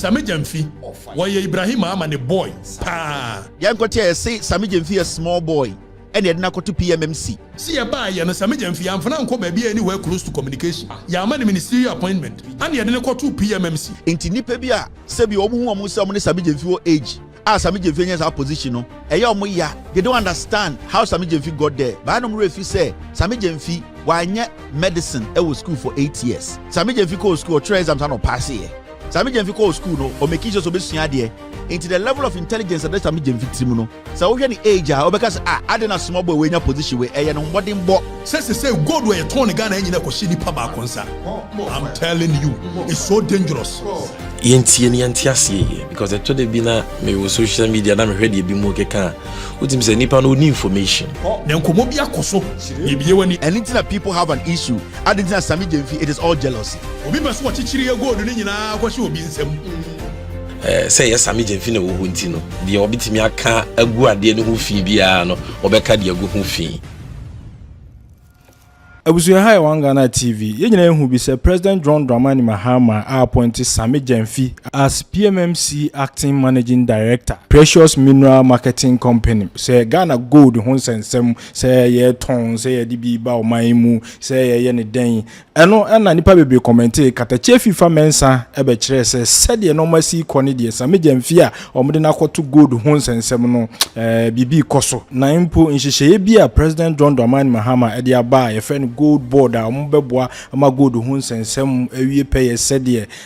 Sammy Gyamfi why Ibrahim Ama the boy pa Yankotia say Sammy Gyamfi a small boy and yet not to PMMC. See a buy and Sammy Gyamfi am fana nko baby anywhere close to communication ya man ministerial appointment and yet not to PMMC inti nipa bi a se bi omu say omo Sammy Gyamfi age Sammy Gyamfi has our position no they don't understand how Sammy Gyamfi got there but I know refi say Sammy Gyamfi wanya medicine was school for 8 years Sammy Gyamfi go school try exams and pass here Sammy Gyamfi go school no or make sure so be there into the level of intelligence that Sammy Gyamfi team no so we any age because I didn't a small boy in a position where I no modern boy say God where you turn Ghana and you know she nipa ba konsa I'm telling you it's so dangerous because the today be na me social media na me ready be mo keka utim say nipa no need information na nkomo bi akoso bibiye wani anything that people have an issue I didn't Sammy Gyamfi it is all jealousy obi beso chichiri e gold ni nyina kwashi obi nsem say yes Sammy Gyamfi na wo hunti no de obitimi aka agu ade no ho fi bia no obeka de agu ho fi Abusuya High Wangana TV. Yenyina ehu bi say President John Dramani Mahama appointed Sammy Gyamfi as PMMC acting managing director. Precious Mineral Marketing Company. Say Ghana Gold ho sensem say ye ton say ye di bi ba o man mu say ye ne den. Eno na nipa bebe commentate OKatakyie FIFA mensa ebe kire say said ye normal si kone de Sammy Gyamfi a omde na kwato gold ho sensem no bibi koso. Na impo nhihye bi a President John Dramani Mahama e de aba ye fe gold board beboa ama gold ho nsensem awie pay said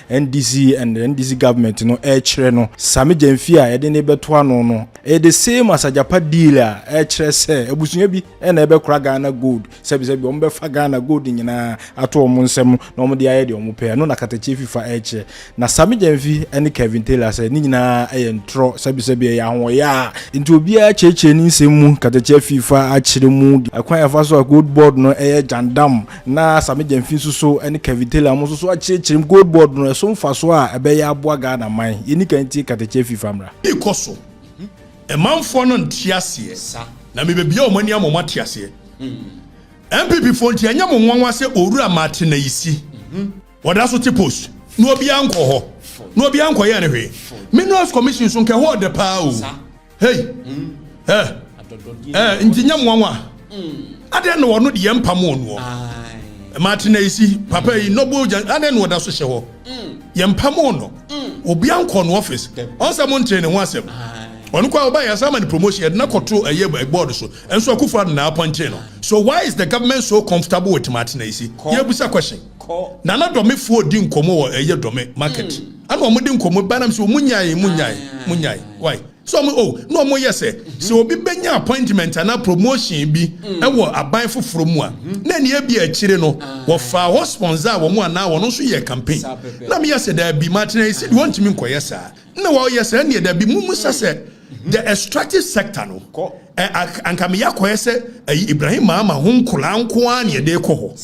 NDC and the NDC government no kire no Sammy Gyamfi a yede ne beto ano no the same as a Japan deal a kire se abusunya bi na ebe kura Ghana gold sebi ombefa Ghana gold nyina ato omo nsem na omo de aye de omo pay no na OKatakyie FIFA kire na Sammy Gyamfi and Kevin Taylor say ni nyina ntro sebi ya ho ya nti obi a cheche ni nsem mu OKatakyie FIFA a kire mu akwan ya faso gold board no jandam na Sammy Gyamfi so and Kevin Taylor mo so achirechim gold board no so mfaso a ebe ya aboa Ghana man yeni kan ti OKatakyie FIFA mra ikoso e manfo no ntiase na me bebia o mani amoma tiase MPP fonti anya mo nwanwa se owura mate na yisi woda so ti post no obi anko ho no obi anko ye ne hwe Minerals Commission so nke ho de pa o hey ntinya mo nwanwa ade no wono de yempam ono Martina isi papa yi nobo ade no da so hye ho yempam ono obi anko no office onse mo ntre ne ho asem onu kwa oba ya sama ni promotion na koto eye board so enso akufa na appoint no so why is the government so comfortable with Martina isi ye busa question na na dome fo di nkomo wo eye dome market ana omo di nkomo banam so munyai why so no mo yese so obi benya appointment na promotion bi ewo aban foforo mu a na ne bi a kire no wo fa ho sponsor wo mu ana wo no so ye campaign na me yese da bi Martina isi want me nkoye sa na wo yese na da bi mu sase the extractive sector no anka me yakoye se Ibrahim Mahama ho nkola nko a ne de ko ho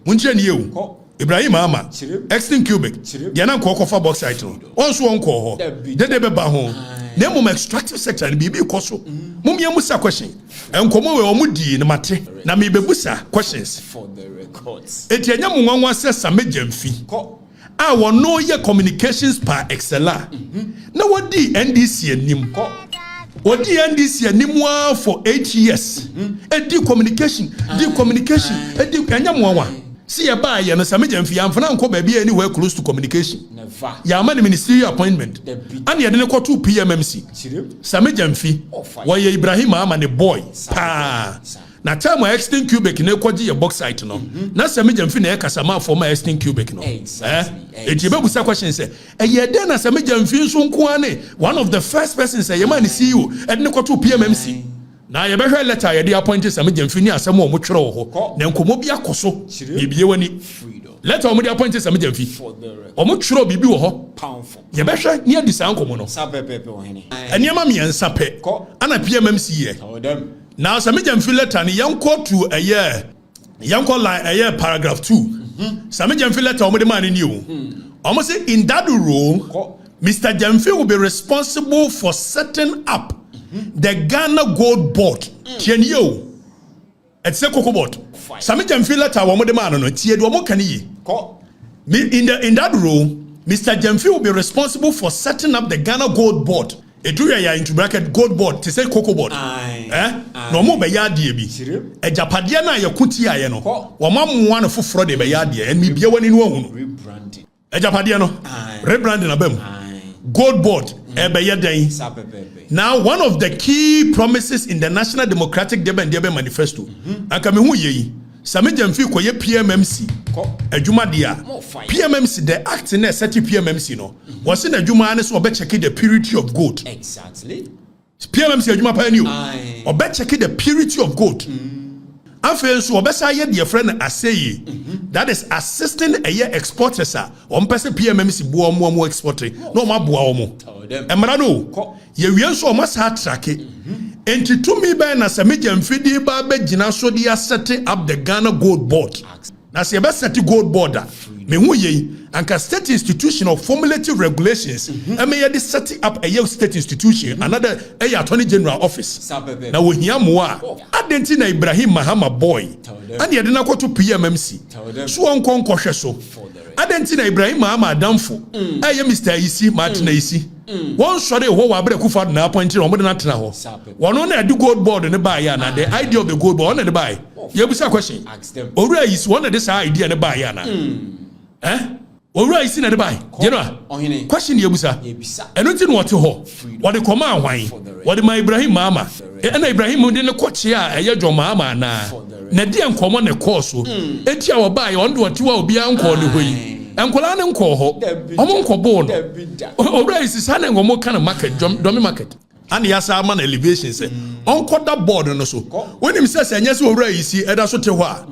munche ne yewu Ibrahim Mahama extinct cubic dia na nko fa box site no onso onko ho de be ba ho na mum extractive sector ni bibi koso mum ye musa question enkomo we omudi ne mate na me bebusa questions for the records etianya mu nwanwa se Sammy Gyamfi a wono ye communications par excella na wodi NDC anim wodi NDC anim for 8 years edi communication edi anya mu nwanwa see ya ba ya no Sammy Gyamfi amfana nko ba bia anywhere close to communication never ya man ministerial appointment and ya de ko to PMMC Sammy Gyamfi why Ibrahim Ama ne boy pa na time extinct cubic ne kwaji ya box site no na Sammy Gyamfi na kasama former extinct cubic no eti be busa question say ye de na Sammy Gyamfi nso nko ane one of the first persons say ye man CEO and ne ko to PMMC na ye behwe letter ye dey appoint Sammy Gyamfi ni asem o mo twere ho na nkomo bi akoso bibiye wani letter o mo dey appoint Sammy Gyamfi o mo twere bibi wo ho ye behwe ni adisa nkomo no sapepepe wo hene eniema me ensa pe ana PMMC ye na Sammy Gyamfi letter ni yanko to yanko line paragraph 2 Sammy Gyamfi letter o mo dey man ni o o mo say in that role Mr. Gyamfi will be responsible for setting up the Ghana Gold Board. Tienyo. It's a cocoa board. Sammy Gyamfi letter wo mo de man no tie do mo kan yi. In that role Mr. Gyamfi will be responsible for setting up the Ghana Gold Board. Etuya into bracket gold board to say cocoa board. No more by yadi bi. A Japadia na yakuti ayeno. Wamam one of fraud by yadi and me be one in one. Rebranding. A Japadiano. Rebranding a bem. Gold board. Now, one of the key promises in the National Democratic Debe Manifesto. Akamehu ye. Sammy Gyamfi koye PMMC. Ejuma dia. PMMC the act in a set PMMC no. Was in ejuma ane so obe check the purity of gold. Exactly. PMMC ejuma pa eni o. Obe check the purity of gold. Afen so obe sa ye dear friend aseye. That is assisting a year exporters a. On person PMMC bo mo exporting. No ma bo omo. Emra no. Ye wian so o sa track enti to me by na Sammy Gyamfi di ba be gina so dia setting up the Ghana Gold Board. Na se be set gold board me hu ye anka state institution of formulative regulations e me ye de setting up a state institution another a attorney general office na wo hia mo a adenti na Ibrahim Mahama boy and ye de na kwato PMMC so onko hwe so adenti na Ibrahim Mahama adamfo ye Mr. Isi Martin Isi one sorry ho wa bre kufa na appoint no mo de na tena ho wono na do gold board ne buy ya na the idea of the gold board on the buy you busa question owura is one of this idea ne buy ya na owura is na the buy you know question you busa eno tin what ho what the command hwan what the my Ibrahim Mahama na Ibrahim de ne koche a eye John Mahama na de enkomo ne course eti a wo buy on do what wa obi anko ne hoyi enkola ne nko ho omo nko bo no owura is sa ne ngomo kana market domi market and yasa man elevation say onko da board no so when him say anyase owura yi si eda so te ho a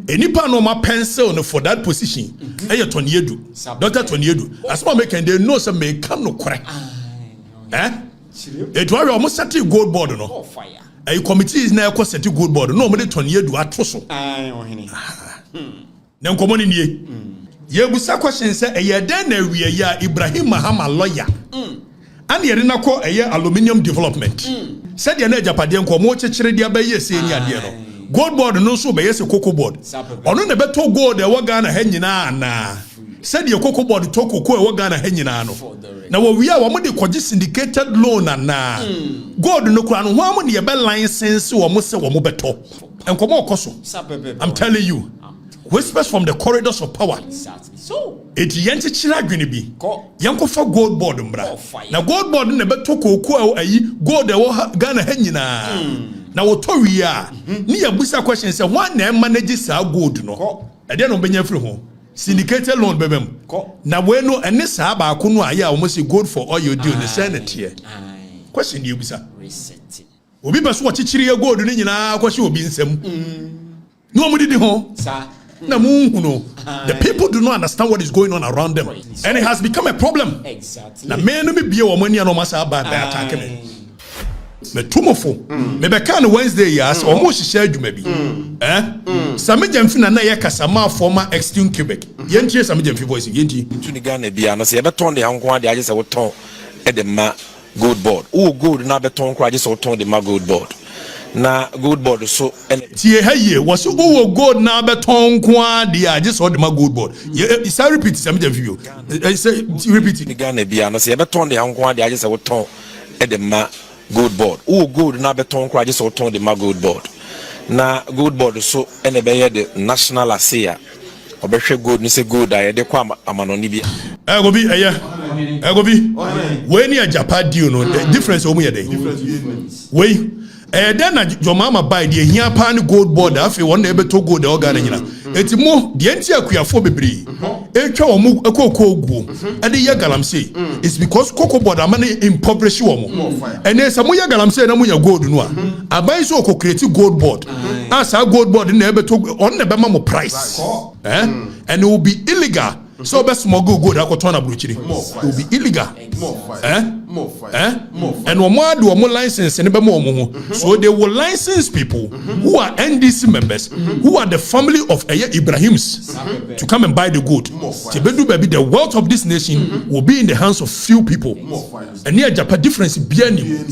enipa no ma pencil no for that position eye Toniedu Dr. Toniedu asma make and they know say me kan no kore it wa we set gold board no a committee is na e set gold board no mo de Toniedu ato so na nkomo ni nie ye busa question say eye den na wie ya Ibrahim Mahama lawyer and yere na ko eye aluminium development said ye na Japade nko mo chechire dia ba ye se nya de no gold board no so ba ye se cocoa board ono na beto gold e wo Ghana ha nyina na said ye cocoa board to cocoa e wo Ghana ha nyina no na wo wi a wo mo de koji syndicated loan na gold no kura no ho am ne ye be license wo mo se wo mo beto enko mo okoso I'm telling you whispers from the corridors of power. So it yenti chira adwene bi yanko fa gold board mbra na gold board na beto kokoo ayi gold e wo Ghana ha nyina na wo to wi a ni ya busa question say one na manage sa gold no e de no benya free ho syndicated loan bebem na we no ene sa ba ko no ayi a wo say gold for oil deal ne senate here question you busa resetting obi beso wo chichiri ya gold ni nyina kwase obi nsem no mo didi ho sa the people do not understand what is going on around them, and it has become a problem. Exactly. Na me no me bia wo mani no masa ba by attack me. Me tumofo. Me be kan Wednesday yas o mo hihye adwuma bi. Sammy Gyamfi na ye kasama former Extreme Quebec. Yentie Sammy Gyamfi voice yentie. Tuni Ghana bia no se ye beton de hanko ade age se wo ton e de ma gold board. O gold na beton kra age se wo ton de ma gold board. Na gold board so tie haye was go gold na beton kwa dia just all the my gold board you say repeat Sammy Gyamfi I say repeat in Ghana bia no say beton de hanko dia just woton e de ma gold board o gold na beton kwa just woton de ma gold board na gold board so ene be ye the national asia obehwe gold ni say gold aye de kwa amanoni bia go bi go bi we ni Japan deal no the difference o mu ye dey we then na Jomama buy the here pan gold board afi won na beto gold e oga na nyina eti mo de enti akuafo bebre etwa omu ekoko oguo e de ye galamsey it's because cocoa board amana impoverish wo mo ene se mo ye galamsey na mo ya gold no a abai so ko create gold board asa gold board na beto on na be ma mo price and it will be illegal. So best smuggle gold akotona bruchiri. It will be illegal. And one do more license and more. So they will license people who are NDC members, who are the family of Ibrahims, to come and buy the gold. Tibedu baby, the wealth of this nation will be in the hands of few people. And near Japan difference bianim.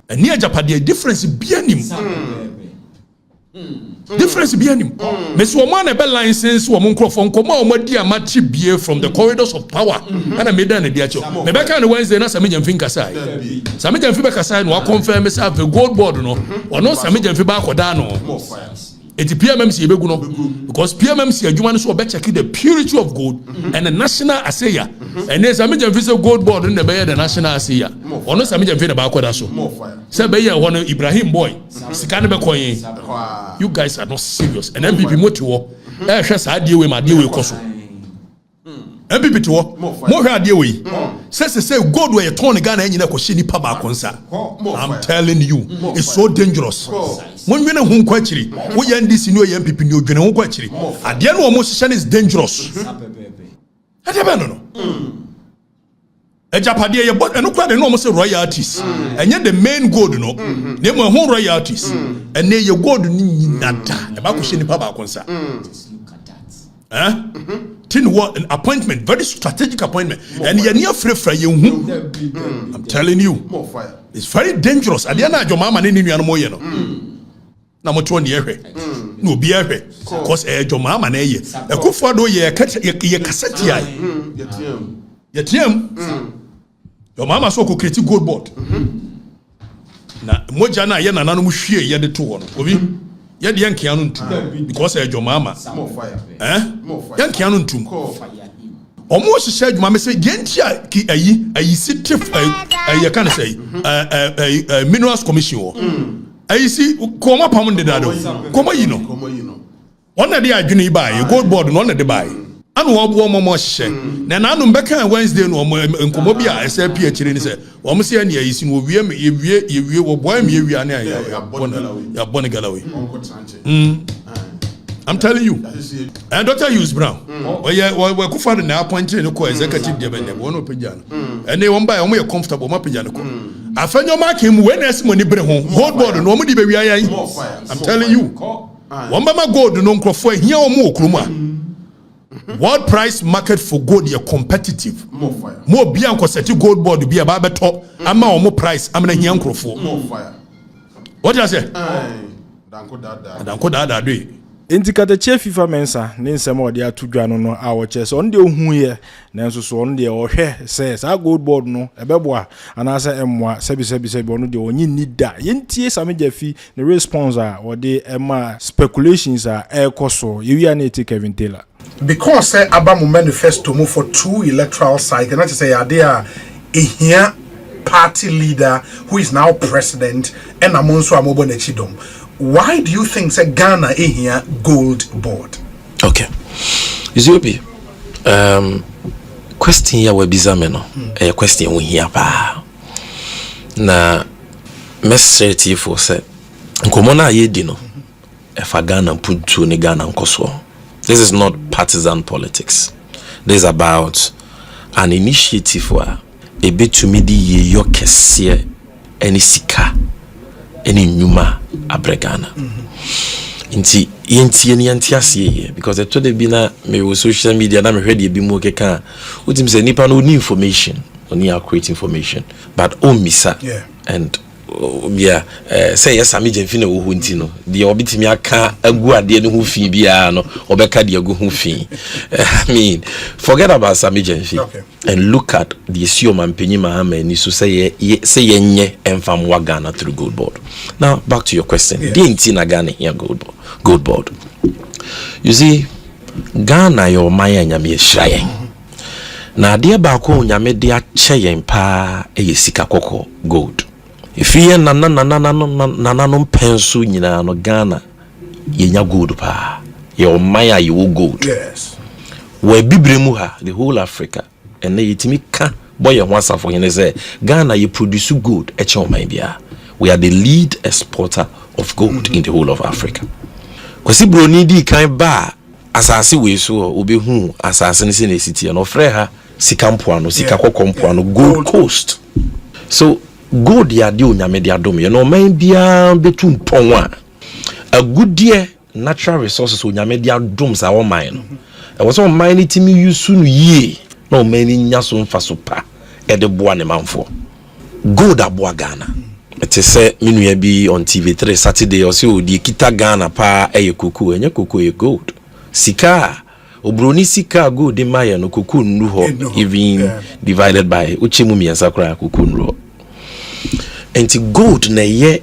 And near Japan the difference bianim. Difference be any. Miss Woman a bell license, woman from Koma, dear Machi beer from the corridors of power. And I made an idea. Rebecca and Wednesday, not Sammy and Finkasai. Sammy and Fibakasai, no confirm myself the gold board, no, or no Sammy and Fibako. It's PMMC because PMMC Juman so better the purity of gold and the national asaya. And there's a major visa gold board in the Bay the national asaya. Or no Sammy and Fibako. Say Bayer one Ibrahim boy. You guys are not serious. And MPP Motuo. I just had deal with my deal with Koso. MPP to more deal with. Says say God where you turn again and you know Koshini Paba Konsa. I'm telling you, it's so dangerous. When you know whom quachiri, we end this in your MPP new general quachiri. At the end of motion is dangerous. I don't know. A Japadia, but no quite enormous royalties. And yet the main gold, no, they were home royalties. And they you go to Nata, about Kushini Paba Konsa. Tin what an appointment, very strategic appointment. And you're near free for you. I'm telling you, it's very dangerous. At the end of your mama, and you know. Number 20 years. No be here. Because your mama, a good for do ye catch ye cassette. Your mama so could create gold board. Na mojana ye na nanu muhwie ye de to wo no obi ye de yankia no ntum because your mama yankia no ntum omo hye adwuma me say gentia ki ayi city ayi kan say minerals commission wo ayi si koma pam de dado koma yi no ona de adwene ba gold board no ona de ba anu obo momo hye na nanu mbeka Wednesday no nkomo bi a SLP a kire ni se wo mo se ani ayi si no wie wo boy me wie ani ya bona galawe. I'm telling you. And Dr. Hughes Brown. We kufa na appointed no ko executive debate no no pejano. And they won by o mo comfortable ma pejano ko. Afenyo ma kem we na esimo ni bere ho. Gold board no mo di be wi ayan. I'm telling you. Won ba ma gold no nkrofo ahia o mo okrumu a. World price market for gold is competitive. More be anko set gold board be aba beto ama o mo price amna hia nkrofo. What do you say? Danko dada do. OKatakyie FIFA mensa ne nsem odi atudwa no no a wo che so onde ohu ye nanso so onde o hwe se sa gold board no ebeboa anase emmoa sebi ono de onyi nida yentie Sammy Gyamfi ne response a odi ema speculations a ekoso yewi na eti Kevin Taylor because Abamu manifesto move for 2 electoral cycle not to say are here party leader who is now president and amonso amobo nechidom. Why do you think say Ghana here gold board? Okay. Izobi. Question here we bizame no. Question we here pa. Na message for say nkomo na ye di no. Efa Ghana puntu ni Ghana nkoso. This is not partisan politics. This is about an initiative where a bit to me di yo kese any sika any nyuma abregana. Inti yenti asiye because I told bina me with social media na me ready be mo keka utim say nipa no information only accurate information but misa and say yes Sammy Gyamfi na wo hunti no de obitimi aka agu ade ne ho fi bia no obeka de agu ho fi. I mean forget about Sammy Gyamfi and look at the issue man penyi mahama ni so say yenye enfam wa Ghana through gold board. Now back to your question. The inti na Ghana here gold board. You see Ghana your maya nyame hirayen na de ba ko nyame de ache yen pa sika kokko gold. If you no pencil nyina no Ghana yenya gold pa your maya you gold. Yes. We bibremu ha the whole Africa and yitimi ka boy once for him say Ghana you produce gold eche o man bia. We are the lead exporter of gold in the whole of Africa. Kwasi broni di kan ba asase we so obehu asase ne se na city no frɛ ha sikampoano sikakokompoano Gold Coast. So gold ya de onyame de adom ye no man bia betum pon a good year natural resources onyame de adom sa wo man no e was on man timi use no ye no man nya so mfa so pa e de boa ne manfo gold aboa Ghana It is say minua bi on TV3 Saturday or so di kita Ghana pa eye kuku enye kuku e gold. Sika obroni sika gold de maye no kuku nru ho even divided by uchemu miensa kra kuku nru. Enti gold na ye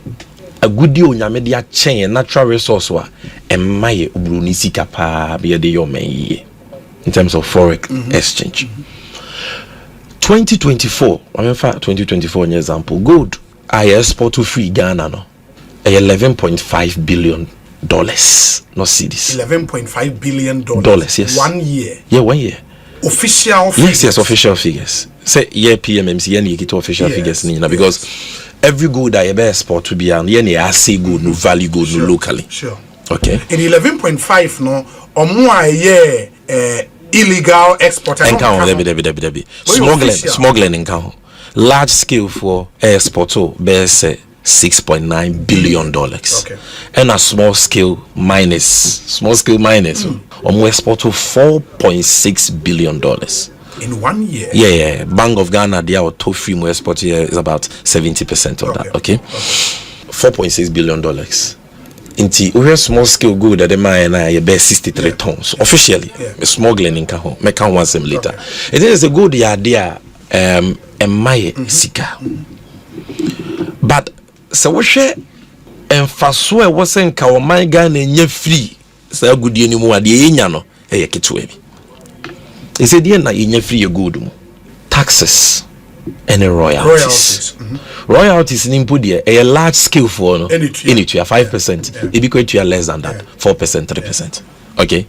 agudi onyame de a chen natural resource wa emaye obroni sika pa be de yo menye in terms of forex exchange. 2024, I mean 2024 an example, gold I export to free Ghana no $11.5 billion, not cedis. $11.5 billion. Yes. 1 year. Yeah, 1 year. Official figures. Yes, official figures. Say yeah, PMMC and you get official figures because every gold I ever export to be an I say good no value good no locally. Sure. Okay. In 11.5 no or more year illegal export and smuggling in count. Large scale for export bears $6.9 billion. Okay. And a small scale minus export to $4.6 billion. In 1 year. Yeah. Bank of Ghana, they are top free more export here is about 70% of that. Okay. $4.6 billion. Inti we small scale good that the mine I bear 63 tons officially. Smuggling in Kaho. Make count once later. It is a good idea. Emaye sika. But so we share emfaso e wosen ka o man Ghana nya free. Say good ye ni mu ade enya no e ketewa bi. E say dey na enya free e good mu. Taxes and royalties. Royalties in input there a large scale for no. In it you are 5%. It be quite you less than that. 4%, 3%. Okay?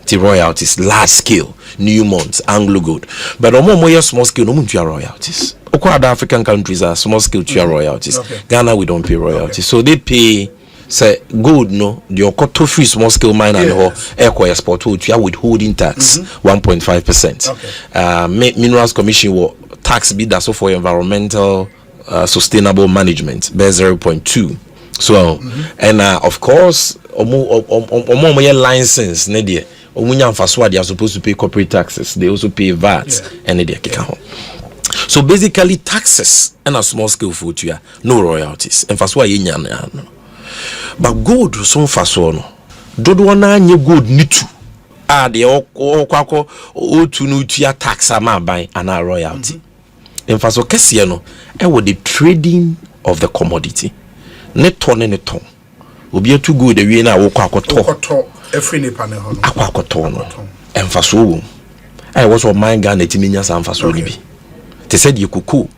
The royalties large scale, New Months, Anglo Gold. But more small scale no to royalties. Other African countries are small scale to royalties. Ghana we don't pay royalties. So they pay say gold no the okoto free small scale mine and eco export to withholding tax 1.5%. Minerals Commission will tax be that so for environmental sustainable management bear 0.2. So and of course omo license ne there omunya mfaso they are supposed to pay corporate taxes. They also pay VAT and they kika ho. So basically taxes and a small scale food you no royalties. Mfaso yenya no. But gold so mfaso no. Dodo na anye gold nitu. De okwako otu no tua tax ama ban ana royalty. Mfaso kese no e wo the trading of the commodity. Ne ton obi atu gold ewie na wo kwakoto every nipa ne ho akwakoto no emfaso wo ai wo so man Ghana timinya sa emfaso ni bi te said ye kuku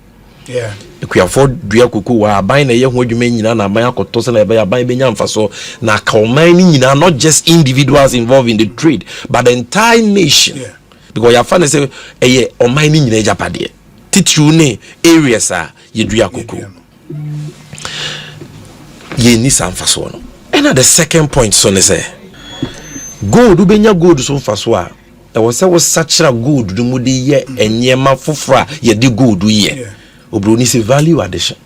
ekuya for dua kuku wa aban na ye ho adwuma nyina na aban akoto se na ebe aban be nya emfaso na ka oman ni nyina not just individuals involved in the trade but the entire nation because ya fa na say eye oman ni nyina japade titru ne areas a ye dua kuku ye ni sa emfaso no. And the second point so say gold ubenya gold so mfaso a e wo se wo sachira gold du mudi ye enyema fofora ye de gold ye obroni se value addition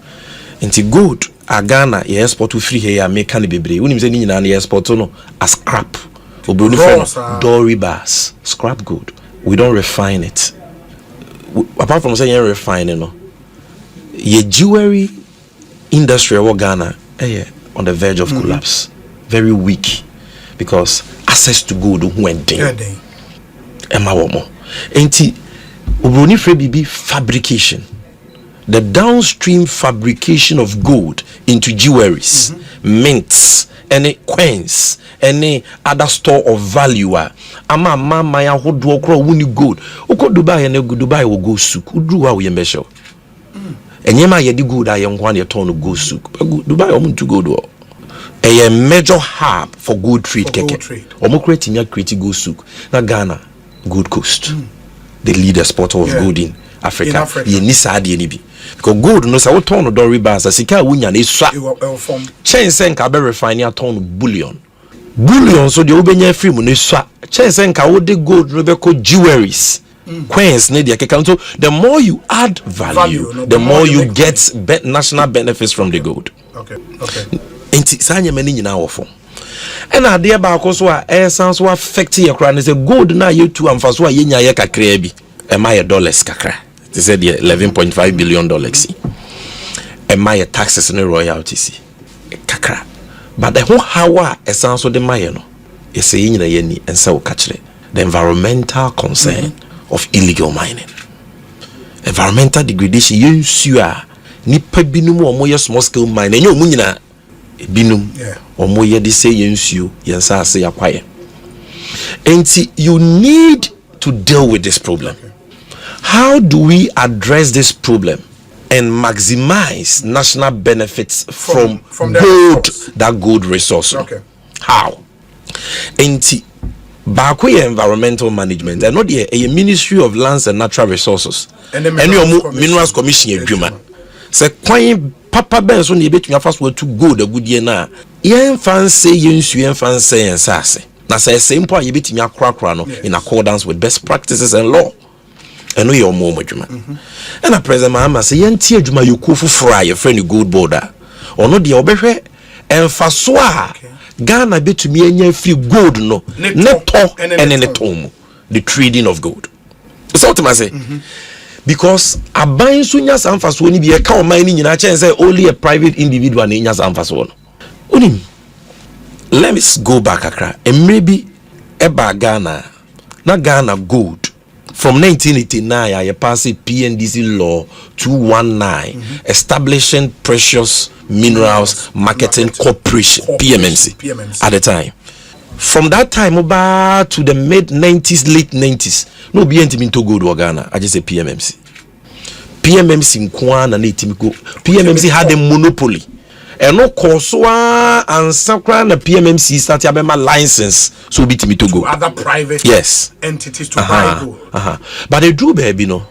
nti gold agana ye export to free here American bebre unim se ni nyina na export no as scrap obroni for dory bars scrap gold we don't refine it apart from saying refining no ye jewelry industry of Ghana on the verge of collapse, very weak because access to gold went down. Emma womo. Enti obroni frebibi fabrication, the downstream fabrication of gold into jewelries, mints, any coins, any other store of value. Ama mama ya hodo okro wuni gold. Uko Dubai and Dubai will go souk. Udru wa we mbesho. Enyema ye di gold aye nkwan ye ton go souk. Dubai omu to gold wo. A major hub for gold trade keke. Omo create nya create go souk. Na Ghana Gold Coast. The leader exporter of gold in Africa. Ye ni saade ni bi. Because gold no sa wo ton no dory bars asika wunya na esua. Chain senka be refine ya ton bullion. Bullion so de obenya free mu na esua. Chain senka wo de gold no be ko jewelries. Coins need your account. So the more you add value, the more you get national benefits from the gold. Okay. Enti sanya mani nyina wo fo. And ade ba akoso a essence wo affect your crown is a gold na you to amfaso a yenya ye kakra bi. E ma ye dollars kakra. They said $11.5 billion. my taxes and royalties kakra but the whole how e sounds so the my no e say yin na yeni and say catch the environmental concern of illegal mining. Environmental degradation yensu a nipa binum omoye small scale mining enye omu nyina binum omoye de say yensu yensa ase yakwaye. And you need to deal with this problem. How do we address this problem and maximize national benefits from gold, that gold resource? How? And Bakwe environmental management, and not a Ministry of Lands and Natural Resources, and your Minerals Commission. Say, Quine Papa Benson, you bet me first were to go the good year now. Yen fancy, yen fancy, and sassy. Now, say, same point you bet me a crack in accordance with best practices and law. And we are more juma. And a present mamma say, yen tear juma you kufu fry your friend you good border. Or no, the obehe and faswa. Ghana bet to me and free gold no neto and neto the trading of gold. So what I say because a buying sunya sanfas woni be a cow mining in a chance say only a private individual in yas sanfas one. Unim let me go back akra and maybe eba Ghana na Ghana gold from 1989 I passed PNDC law 219 establishing precious minerals marketing corporation PMMC at the time. From that time about to the mid 90s late 90s no be anything to gold or Ghana. I just say PMMC in Kwan and PMMC had a monopoly and no coursewa and sakran the PMMC started having my license so be to go other private entities to buy gold. But they do baby no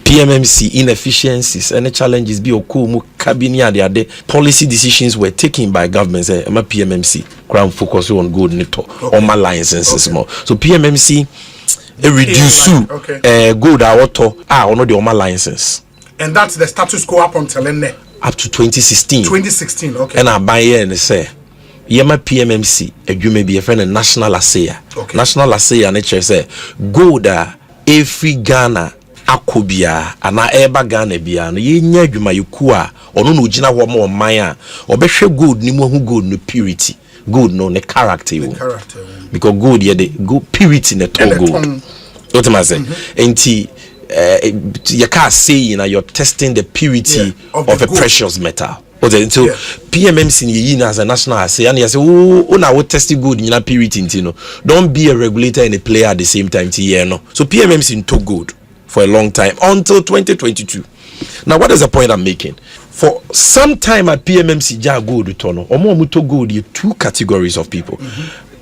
PMMC inefficiencies and the challenges be okumu cabinet the policy decisions were taken by governments. My PMMC ground focus on gold neto on my licenses more. So PMMC reduce gold auto on the on my license. And that's the status quo up until up to 2016. 2016, okay. And I buy and say Yema PMMC you may be a friend of National Assaya. National Assaya and say gold every Ghana akobia ana eba Ghana bia no ye nya adwuma yekua ono no gina ho ma man a obehwe gold ni mu hu gold no purity gold no ne character wo because gold ye the gold purity ne to gold what am I say enti you can't say you're testing the purity of a precious metal. Okay, so PMMC ni as a national assay and you say oh na we test gold in purity no don't be a regulator and a player at the same time no. So PMMC into gold for a long time until 2022. Now what is the point I'm making? For some time at PMMC ja gold return omo to gold you two categories of people.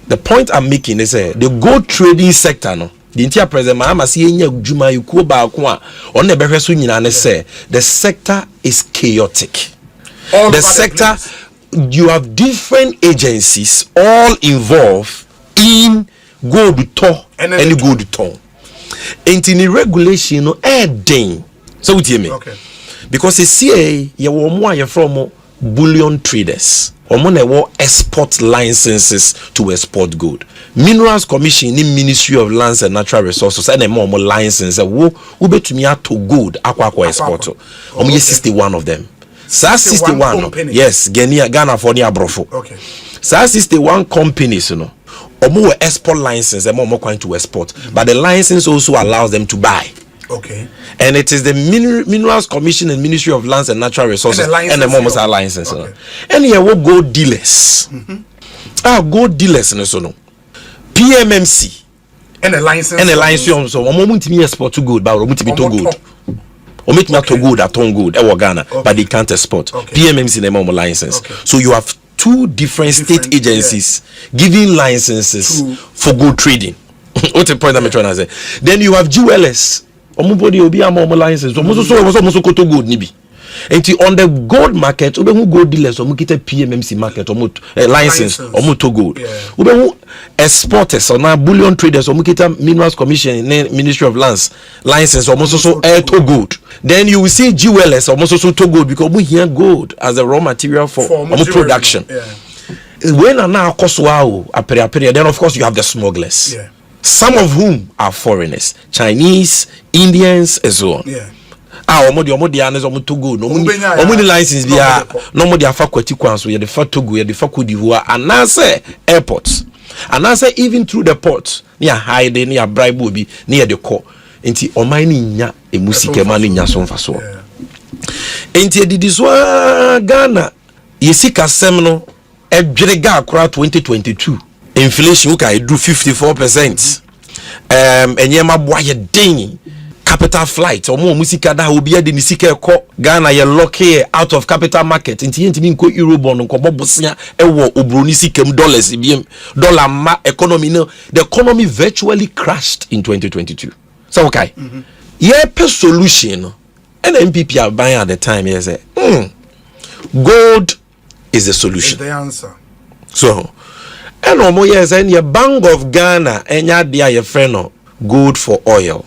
The point I'm making is the gold trading sector no the entire president ma see enya djuma yuko ba ko a on na behwe so nyina ne say the sector is chaotic. The sector you have different agencies all involved in gold to any gold to entini regulation no den so what you mean because see ye wo mo aye from bullion traders omo na wo export licenses to export gold. Minerals Commission in Ministry of Lands and Natural Resources and more license wo betumi ato gold akwa export omo 61 of them. 61 yes Ghana for the abrofo. Okay. 61 companies no omo export license and more going to export but the license also allows them to buy. Okay. And it is the Minerals Commission and Ministry of Lands and Natural Resources and the moments are license. Okay. And here we gold dealers. Gold dealers no PMMC and a license so moment me export to gold but moment me to gold. Or make me to gold at gold Ghana but they can't export. PMMC the moment license. So you have two different state agencies giving licenses for gold trading. What the point I'm trying to say? Then you have jewelers. Omubody obi am license. So koto gold ni bi. Enti on the gold market, ube hu gold dealers omu kita PMMC market omu license omu to gold. Ube hu exporters or na bullion traders omu kita Minerals Commission Ministry of Lands license omu so to gold. Then you will see jewelers omu so to gold because omu here gold as a raw material for omu production. When na koswa apere then of course you have the smugglers. Some of whom are foreigners, Chinese, Indians, and so on. omodi anes omoto gold omodi license bia no omodi afa kwati kwanso ye de fa togo ye de fa kodivoa anase airports anase even through the port near hide near bribe obi near the core enti oman ni nya emusike ma ni nya so mfaso enti edidiswa Ghana yesika sem no edwere ga akora 2022 inflation ka do 54%. Enyema boa ye den capital flight omo musika da obi ade ni sika ekọ Ghana ye lock here out of capital market nti yentimi nko eurobond nko bobosia ewo obroni sikam dollars biem dollar ma economy no the economy virtually crashed in 2022 so okay yeah per solution and MPP are buying at the time here say gold is the solution is the answer so and omo yes and your Bank of Ghana enya dia your friend no gold for oil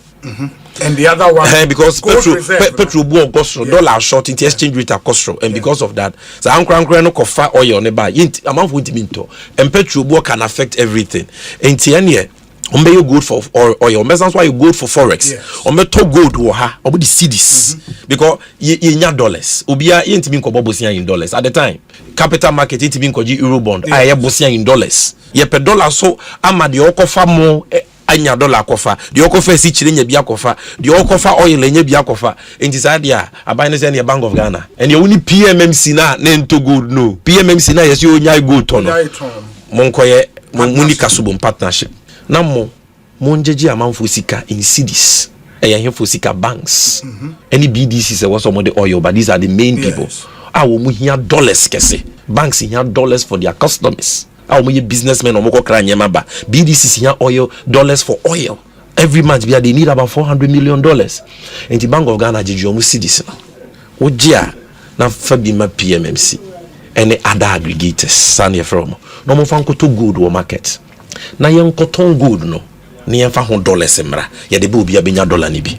and the other one because petrol bu ogostro dollar short in the exchange rate acostro and because of that so ankran no kofa oil ne ba amount for minto and petrol bu can affect everything enti ene ombe you good for oil that's why you good for forex ombe to gold wo ha obo the cedis because ye nya dollars obia yentimi nko bosia in dollars at the time capital market yentimi nko ji euro bond aye bosia in dollars ye per dollar so ama de okofa mo anya dollar kofa de okofa si chire nya bia kofa de okofa oil nya bia kofa enti sadia aban ne say ne Bank of Ghana and you only PMMC na nto gold no PMMC na yes you nya gold ton monkoye muni kasubom partnership na mo monjeji amanfo sika in cedis ehefo sika banks any BDCs was some of the oil but these are the main people wo mu hia dollars kese banks hia dollars for their customers wo ye businessmen omoko kra nyema ba BDCs hia oil dollars for oil every month they need about $400 million and the Bank of Ghana jeju omu cedis no ojia na fabima PMMC any other aggregators sane from no mo fan ko to gold wo market na yen cotton gold no na yen fa ho dollars mra ye de be obi abenya dollar ni bi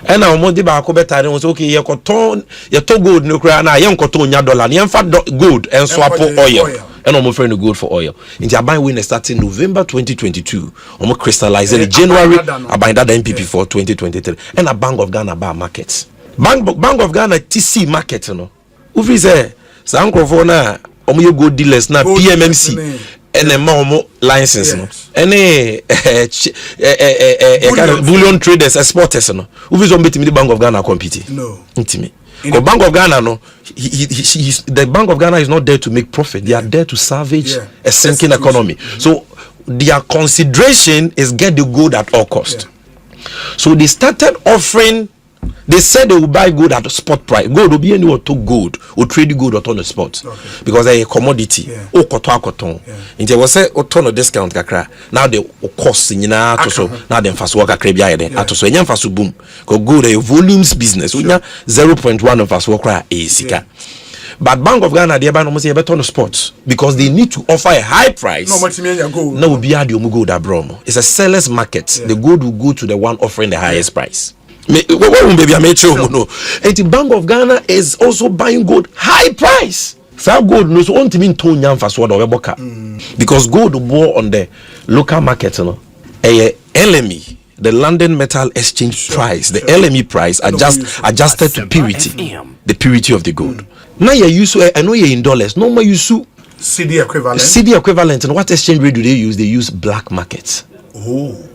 ena omo de ba ko betare won say okay ye cotton ye to gold no kra na yen cotton nya dollar na yen fa gold en swap oil ena omo friend gold for oil nti aban we starting November 2022 omo crystallize in January aban that MPP for 2023 ena Bank of Ghana ba market Bank of Ghana TC market no ufri say sankrofo na omo ye gold dealers na PMMC ene mo license no ene kind of bullion traders exporters no who is on betimi the Bank of Ghana compete no intimi because Bank of Ghana no the Bank of Ghana is not there to make profit they are there to salvage a sinking economy so their consideration is get the gold at all cost so they started offering. They said they will buy gold at the spot price. Gold will be anywhere to gold or trade gold on the spot because they a commodity. Oh, cotton. And they will say, "Oh, ton of discount kakra." Now they cost in to so now them fast work akra biya then. Ato so enyam fast boom. Because gold a volumes business. Unya 0.1 of fast work a sika. But Bank of Ghana they buy no say better on the spot because they need to offer a high price. No much mean gold. No be adi omu gold abromo. It's a seller's market. The gold will go to the one offering the highest price. Baby, I made sure no. And the Bank of Ghana is also buying gold high price. So gold no so want mean to nyam fast word boka because gold bought on the local market no. LME, the London Metal Exchange price, the LME price adjusted to purity, the purity of the gold. Now you use I know you're in dollars. No more use CD equivalent. CD equivalent. And what exchange rate do they use? They use black market. Oh.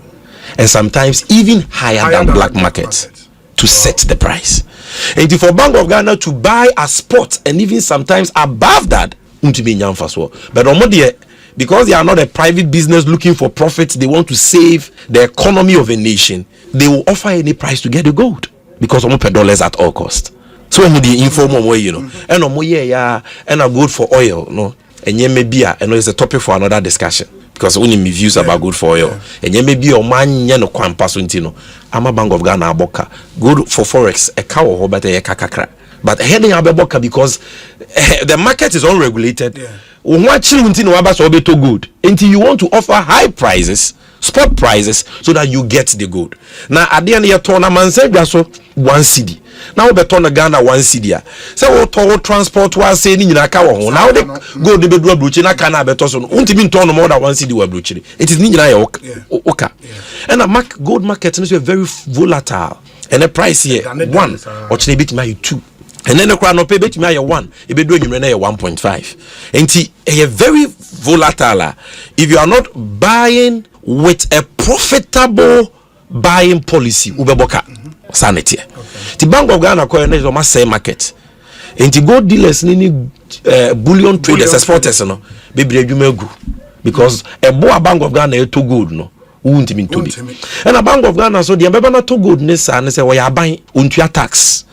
And sometimes even higher than black market to set the price. And for Bank of Ghana to buy a spot and even sometimes above that, but because they are not a private business looking for profits, they want to save the economy of a nation. They will offer any price to get the gold because per dollars at all cost. So the informal way, and a gold for oil, no, and maybe it's a topic for another discussion. Because only me views about good for oil and you may be your man no kwampaso ntino ama Bank of Ghana aboka good for forex a cow or better a kakakra but heading aboka because the market is unregulated watching ntino abaso obeto good until you want to offer high prices spot prices so that you get the gold now at the end of your tournament say so 1 cedi now be turn Ghana 1 cedi say what to transport was say ni nyina ka wo now the gold be do abrochi na ka na beto so untimi turn more than 1 cedi we abrochi it is ni nyina ya oka and a gold market is very volatile and the price here 1 or chine bit my 2 and then the crown no pay bit me 1 e be do you na 1.5 enti e very volatile if you are not buying with a profitable buying policy ubeboka sanity the Bank of Ghana ko na so say market enti gold dealers ni bullion traders exporters no be bre adwuma gu because a boa Bank of Ghana to gold no won't mean to be and a Bank of Ghana so the mbeba na to gold ne sa ne say we aban ontua tax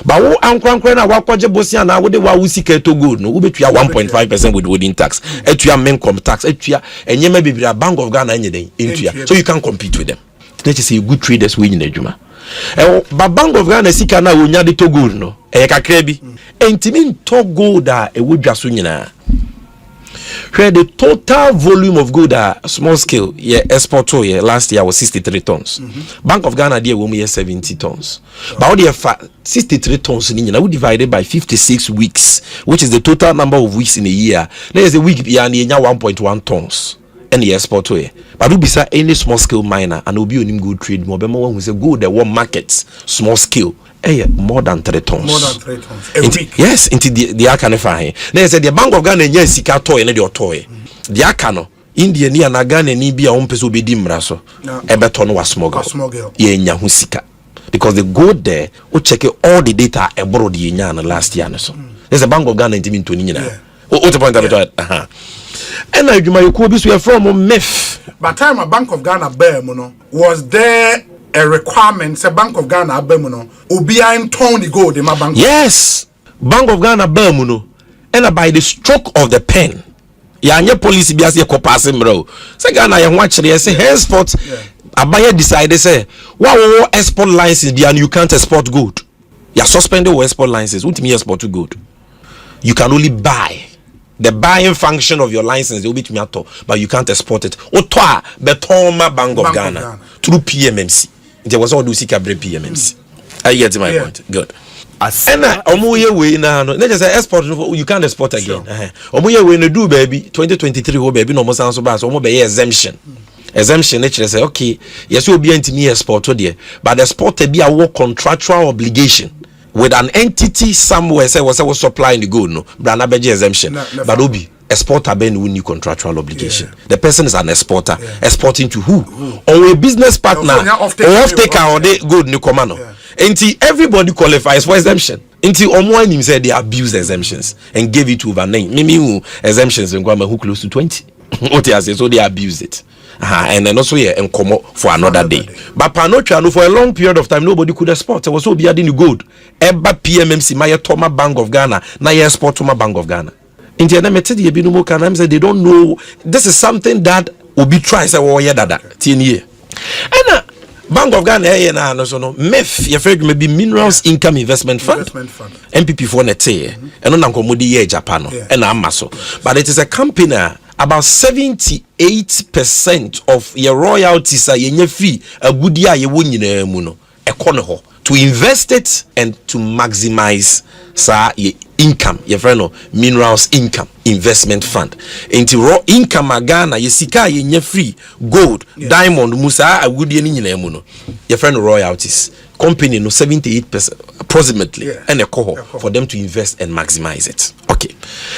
but wo ankwankwan na wakwaje bosia na wo de wa wusika to gold no wo betua 1.5% with withholding tax etua income tax etua enyema bibira Bank of Ghana nyeden entua so you can compete with them let you say good traders we nyina adwuma but Bank of Ghana sika na wonya de to gold no kakra bi entimi to gold a ewodwa so nyina where the total volume of gold small scale export to last year was 63 tons. Bank of Ghana there we 70 tons. But how 63 tons we divided by 56 weeks, which is the total number of weeks in a year. There is a week 1.1 tons. Any export to but do be any small scale miner and will be on good trade. More who say gold the one markets small scale. More than 3 tons. More than 3 tons. A week. Yes, into the Akane fine. Then said the Bank of Ghana yes sika toy and the toy. The Akano India ni na Ghana ni bia ompeso be dimra so. Ebeton was smuggle. Ye nya hu sika. Because the gold there, we check all the data e borrow the nya na last year so. There's a Bank of Ghana intimi to ni na. What the point that and I you could be from MEF. But time a Bank of Ghana bear was there a requirement say Bank of Ghana abemuno obian turn the gold in my bank. Yes, Bank of Ghana abemuno and by the stroke of the pen ya anye police bi ase ko pass mro say Ghana ya watch there say henceforth abaye decide say wo export license bi and you can't export gold. You suspended your export license. What mean export to gold? You can only buy. The buying function of your license will be to me at all, but you can't export it. Otwa Betoma Bank of Ghana through PMMC. There was all those PMMC. I get my point. Good. And omuye we na no. Let's say export you can't export again. Omuye we no do baby 2023 ho baby no mo san so ba so mo be exemption. Exemption nature say okay, yes you be antimi export to there, but the exporter be a contractual obligation with an entity somewhere say was supplying the gold no but na beje exemption but obi exporter ben win new contractual obligation. The person is an exporter exporting to who or a business partner or off-taker or the gold new command until everybody qualifies for exemption until omo him said they abuse the exemptions and gave it to over 9 maybe exemptions and go who close to 20 what you say so they abused it. And then also and come up for another day. But Panocha, for a long period of time, nobody could export. There was so be adding gold. Eba PMMC, my Toma Bank of Ghana, na export to my Bank of Ghana. In the end, they don't know. This is something that will be tried. Say, oh yeah, that 10 years. And Bank of Ghana, MEF, your friend maybe Minerals Income Investment Fund. MPP for net and on Komodi Japan and Amaso. But it is a company. About 78% of your royalties are your fee a good year you win muno economy to invest it and to maximize your income your friend minerals income investment fund into raw income Ghana you sika your free gold diamond musa a good year muno your friend royalties company no 78% approximately and a cohort for them to invest and maximize it. Okay.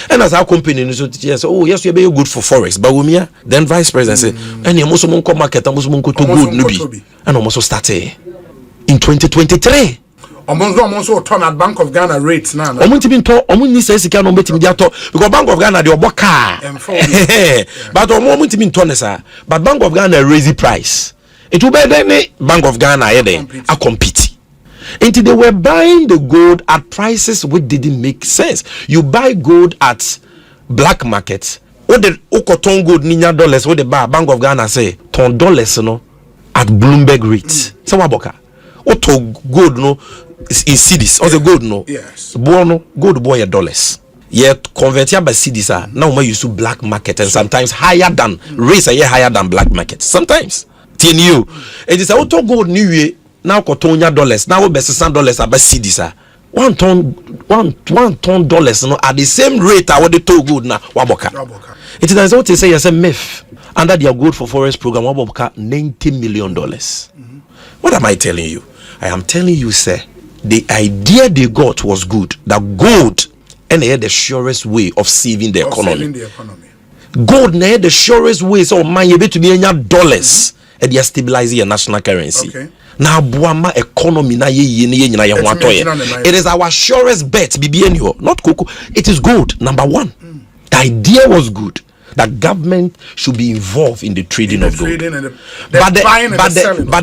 And as our company yes, oh yes, you're very good for forex, but we then vice president say, and you must come market and must go to good nubi and almost start in 2023. Almost turn at Bank of Ghana rates now. Omunti says he can't bet him because Bank of Ghana they are car. But omunti mean turn but Bank of Ghana raise the price. It will be then Bank of Ghana a compete. Until they were buying the gold at prices which didn't make sense. You buy gold at black market. What the Okoton gold ninya dollars what the Bank of Ghana say $10 no at Bloomberg rates. So waboka. Oto gold no in cedis. Or the gold no. Yes. Bono gold boy dollars. Yet converted by cedis now we use to black market and sometimes higher than rates are higher than black market. Sometimes. TNU. It is auto gold new year. Now $1 now be $6 about cedis $1 dollars no at the same rate I want the to gold now waboka. It is what they say as a MEF under their gold for forest program waboka $90 million. What am I telling you? I am telling you, sir, the idea they got was good. That gold and they had the surest way of saving the economy. Gold they had the surest way so man you to be in dollars and they are stabilizing your national currency. Okay. Now buama economy na it is our surest bet BBNO, not cocoa. It is gold, number one. The idea was good. That government should be involved in the trading of gold. But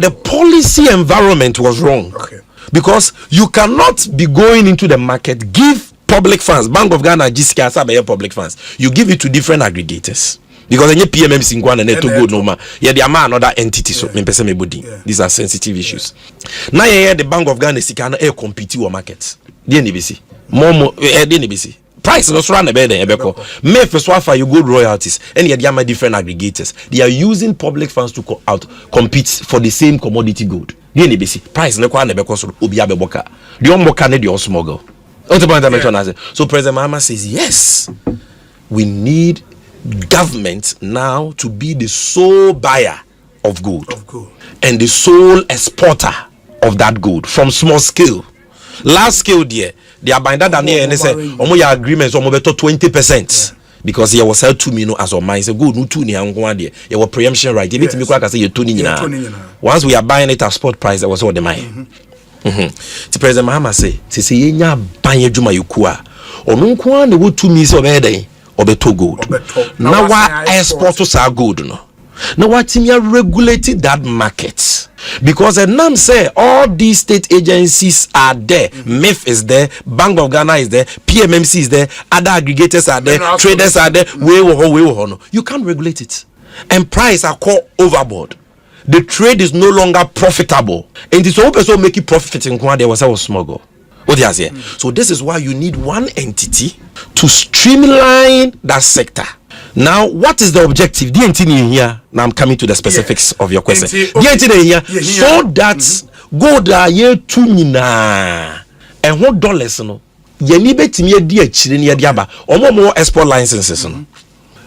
the policy environment was wrong. Okay. Because you cannot be going into the market, give public funds, Bank of Ghana, GCA, public funds. You give it to different aggregators. Because any PMMC and net to go no ma. Yeah, they are another entity. So these are sensitive issues. Now the Bank of Ghana can compete with markets. DNBC. DNBC. Price no run the bed May first offer you good royalties and yet there are different aggregators. They are using public funds to compete for the same commodity gold. DNBC price no kwa nebeko so obi abeboka. The omboka ne the smuggle. So President Mahama says yes, we need government now to be the sole buyer of gold and the sole exporter of that gold from small scale. Large scale there, they are binding down here and they say, your agreements almost 20%. Because he was held 2 million as on mine. Say good, no 2 near one there. You were preemption right. If me say you 2 once we are buying it at spot price, that was all the mine. The President Mahama say yenya banye juma yukua. Onu kwa ne wo 2 million obede obeto gold. Now wa export to sa gold no. Now what team regulated that market? Because the NAM say all these state agencies are there. MIF is there, Bank of Ghana is there, PMMC is there, other aggregators are there, traders are there. No. You can't regulate it. And price are called overboard. The trade is no longer profitable. And it's all person make it profiting when there was a smuggle. What do you say? So this is why you need one entity to streamline that sector. Now, what is the objective? Here, now I'm coming to the specifics of your question. So that gold are here to nina and what dollars no. Ye ni betimi adi achire ni adi aba. Omo export licenses no.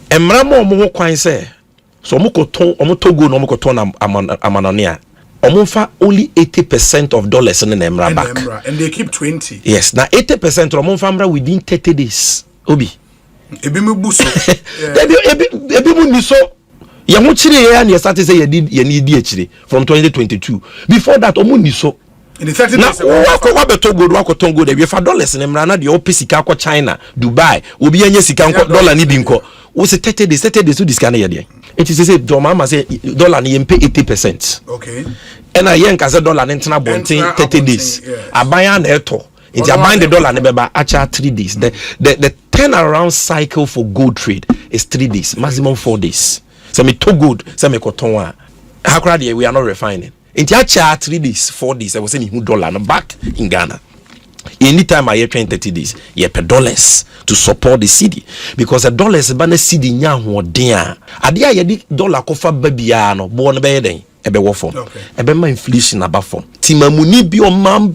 Emra mo kwan say so omo togo no omo koton amanania. Omo only 80% of dollars in the emra back. And they keep 20. Yes, now 80% omo famra within 30 days. Obi. Ebi mu buso. Ebi mu niso. Ya mo chire ya na start say ye need achire from 2022. Before that omo niso. In the 30 days. Wa beto gold wa koton gold we fa dollars na mra na de opesika kwa China, Dubai, obi anya sika nko dollar ni bi nko. Wo se 30 days to discount na ye de. It is say Mama say dollar ni pay 80%. Okay. And I yen ka say dollar ntina bonten 30 days. Abaya na eto. If you are buying the dollar, actually 3 days. The turnaround cycle for gold trade is 3 days, maximum 4 days. So me to gold, so me kotonwa. How crowd we are not refining. If you actually 3 days, 4 days, I was saying $1 back in Ghana. Anytime I hear 30 days, you pay dollars to support the city because the dollars ban the city nya ho den. Adia ye di dollar kofa babia no bo no be den. Ebe wo form ebe ma inflation aba form timamuni bi o man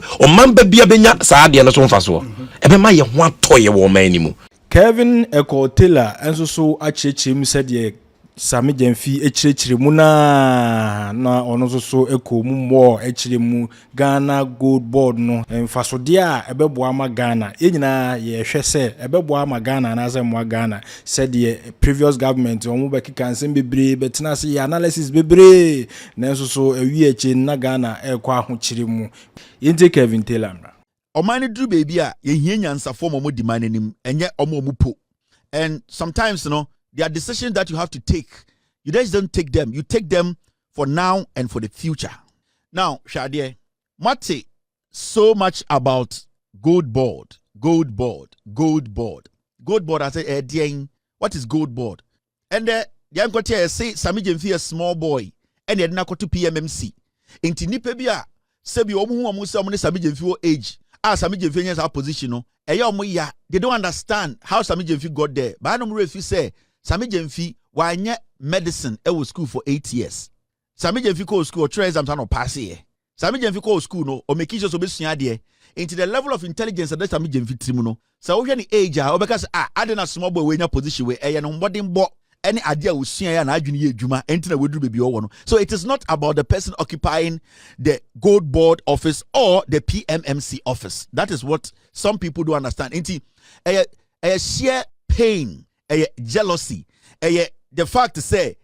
babia benya saa de no so mfa so ebe ma ye ho atoye wo man ni mu. Kevin Ekotela enso so achechim said ye Sammy Gyamfi echirechire mu na ono so eko mu mo echire mu Ghana Gold Board no emfaso de a ebeboa ma Ghana enyina ye hwe se ebeboa ma Ghana na ze mo Ghana said ye previous government omo be kikansem bebre betina se analysis bebre na enso so awi eche na Ghana ekwa ahochire mu yente Kevin Taylor omani dru baby a ye hia nyansafo mo di manenim enye omo po. And sometimes there are decisions that you have to take. You just don't take them. You take them for now and for the future. Now, Shadie, Mate, so much about gold board. I say, what is gold board? And the young say Sammy Gyamfi a small boy, and they didn't go to PMMC. In Tinipebia, Sebi Omu Sammy Gyamfi age. Sammy Gyamfi has our position. They don't understand how Sammy Gyamfi got there. But I don't know if you say Sammy Gyamfi why medicine was school for 8 years. Sammy Gyamfi go school or try exams and pass here. Sammy Gyamfi go school no or make sure so be into the level of intelligence that Sammy Gyamfi trimuno. So when the age because I didn't a small boy in a position where I am body any idea we see na adwene ye adwuma enti na weduru baby owo no. So it is not about the person occupying the gold board office or the PMMC office. That is what some people don't understand. Enti sheer pain, jealousy, the fact to say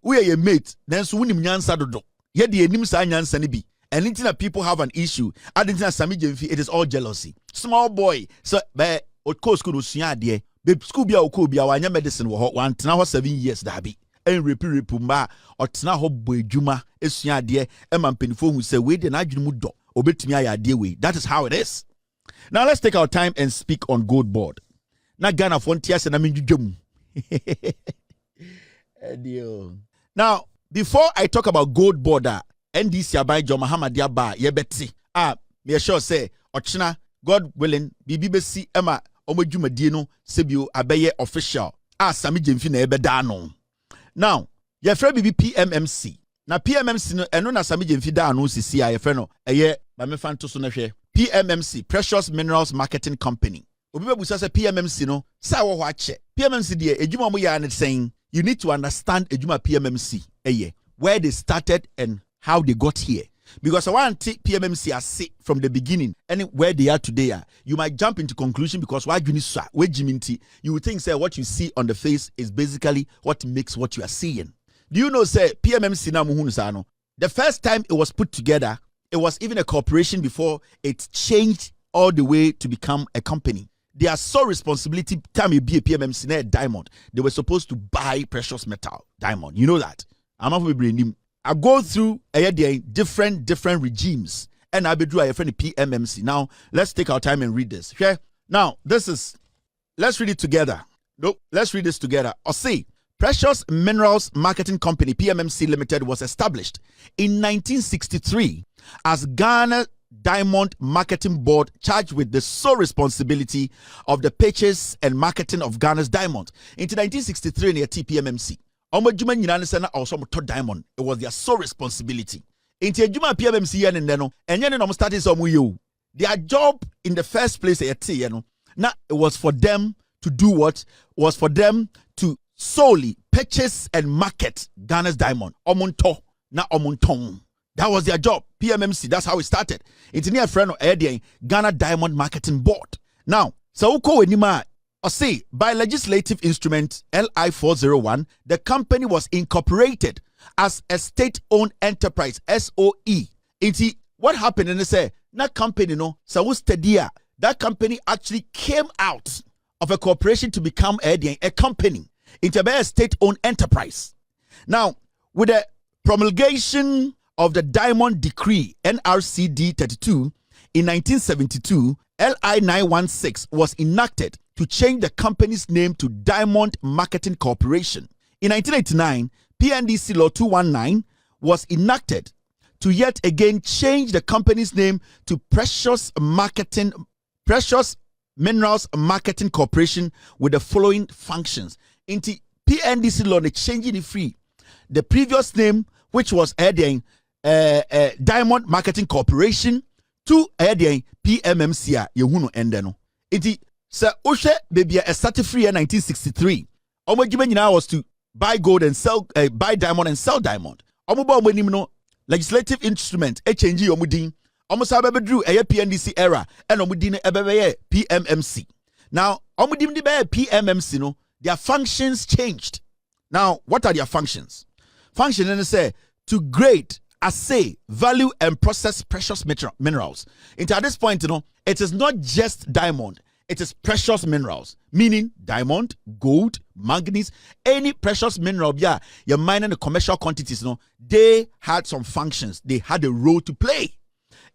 we are your mate then so wunim nyansa dodo. Ye de enim sa nyansa ne bi. And anything that people have an issue, I didn't Sammy Gyamfi, it is all jealousy. Small boy, so be o school usua de. Be school bia o bia wanya medicine wo ho wan tena ho 7 years dabi. En repi mba o tena ho boy dwuma esua de e man penifo hu say we de na adwene mu do. Obetumi aya de we. That is how it is. Now let's take our time and speak on gold board. Na Ghana frontier se na menjudwam. Now, before I talk about gold border, NDC abai John Muhammad Yaba yebeti. Me sure say ochina God willing bibi besi ema omodwumadie no sebio abeye official. Sammy Gyamfi na ebeda no. Now, ye frɛ bibi PMMC. Na PMMC no eno na Sammy Gyamfi da no sisi a ye frɛ no eye ba me fanto so na hwɛ. PMMC, Precious Minerals Marketing Company. Obi bebusa say PMMC no sa wo ho ache. PMMC de edwuma mo ya ne saying you need to understand edwuma PMMC where they started and how they got here. Because I want to take PMMC as from the beginning and where they are today. You might jump into conclusion because why you would think say what you see on the face is basically what makes what you are seeing. Do you know say PMMC na muhunu the first time it was put together, it was even a corporation before it changed all the way to become a company. Their sole responsibility time you be a PMMC na diamond. They were supposed to buy precious metal diamond. You know that. I go through different regimes and I be do a friend PMMC. Now let's take our time and read this. Okay? Now let's read it together. No, let's read this together. Or see, Precious Minerals Marketing Company PMMC Limited was established in 1963 as Ghana Diamond Marketing Board, charged with the sole responsibility of the purchase and marketing of Ghana's diamonds. Into 1963 near TPMMC. Omojuma nyina se na also to diamond. It was their sole responsibility. Into ejuma PMMC yen no enye ne no started some you. Their job in the first place na it was for them to do what? Was for them to solely purchase and market Ghana's diamond. Omonto na omontong. That was their job. PMMC, that's how it started. It's near friend of Ghana Diamond Marketing Board. Now, so enima say by legislative instrument LI 401, the company was incorporated as a state-owned enterprise, SOE. What happened and they say that company that company actually came out of a corporation to become a company. It's a state-owned enterprise. Now, with the promulgation of the Diamond Decree NRCD 32 in 1972, LI 916 was enacted to change the company's name to Diamond Marketing Corporation. In 1989, PNDC Law 219 was enacted to yet again change the company's name to Precious Minerals Marketing Corporation with the following functions. Into PNDC Law, they changing it free. The previous name, which was Diamond Marketing Corporation, to PMMC yehuno endeno. Iti se oshe baby started free in 1963. Omojime nyina was to buy gold and sell buy diamond and sell diamond. Omoba omonim no legislative instrument change omudin. Omosa bebedru PNDC era and omudin ebeye PMMC. Now omudim de PMMC no, their functions changed. Now what are their functions? Function and say to grade, assay, value, and process precious minerals. Into at this point, it is not just diamond, it is precious minerals, meaning diamond, gold, manganese, any precious mineral, you're mining the commercial quantities, they had some functions, they had a role to play.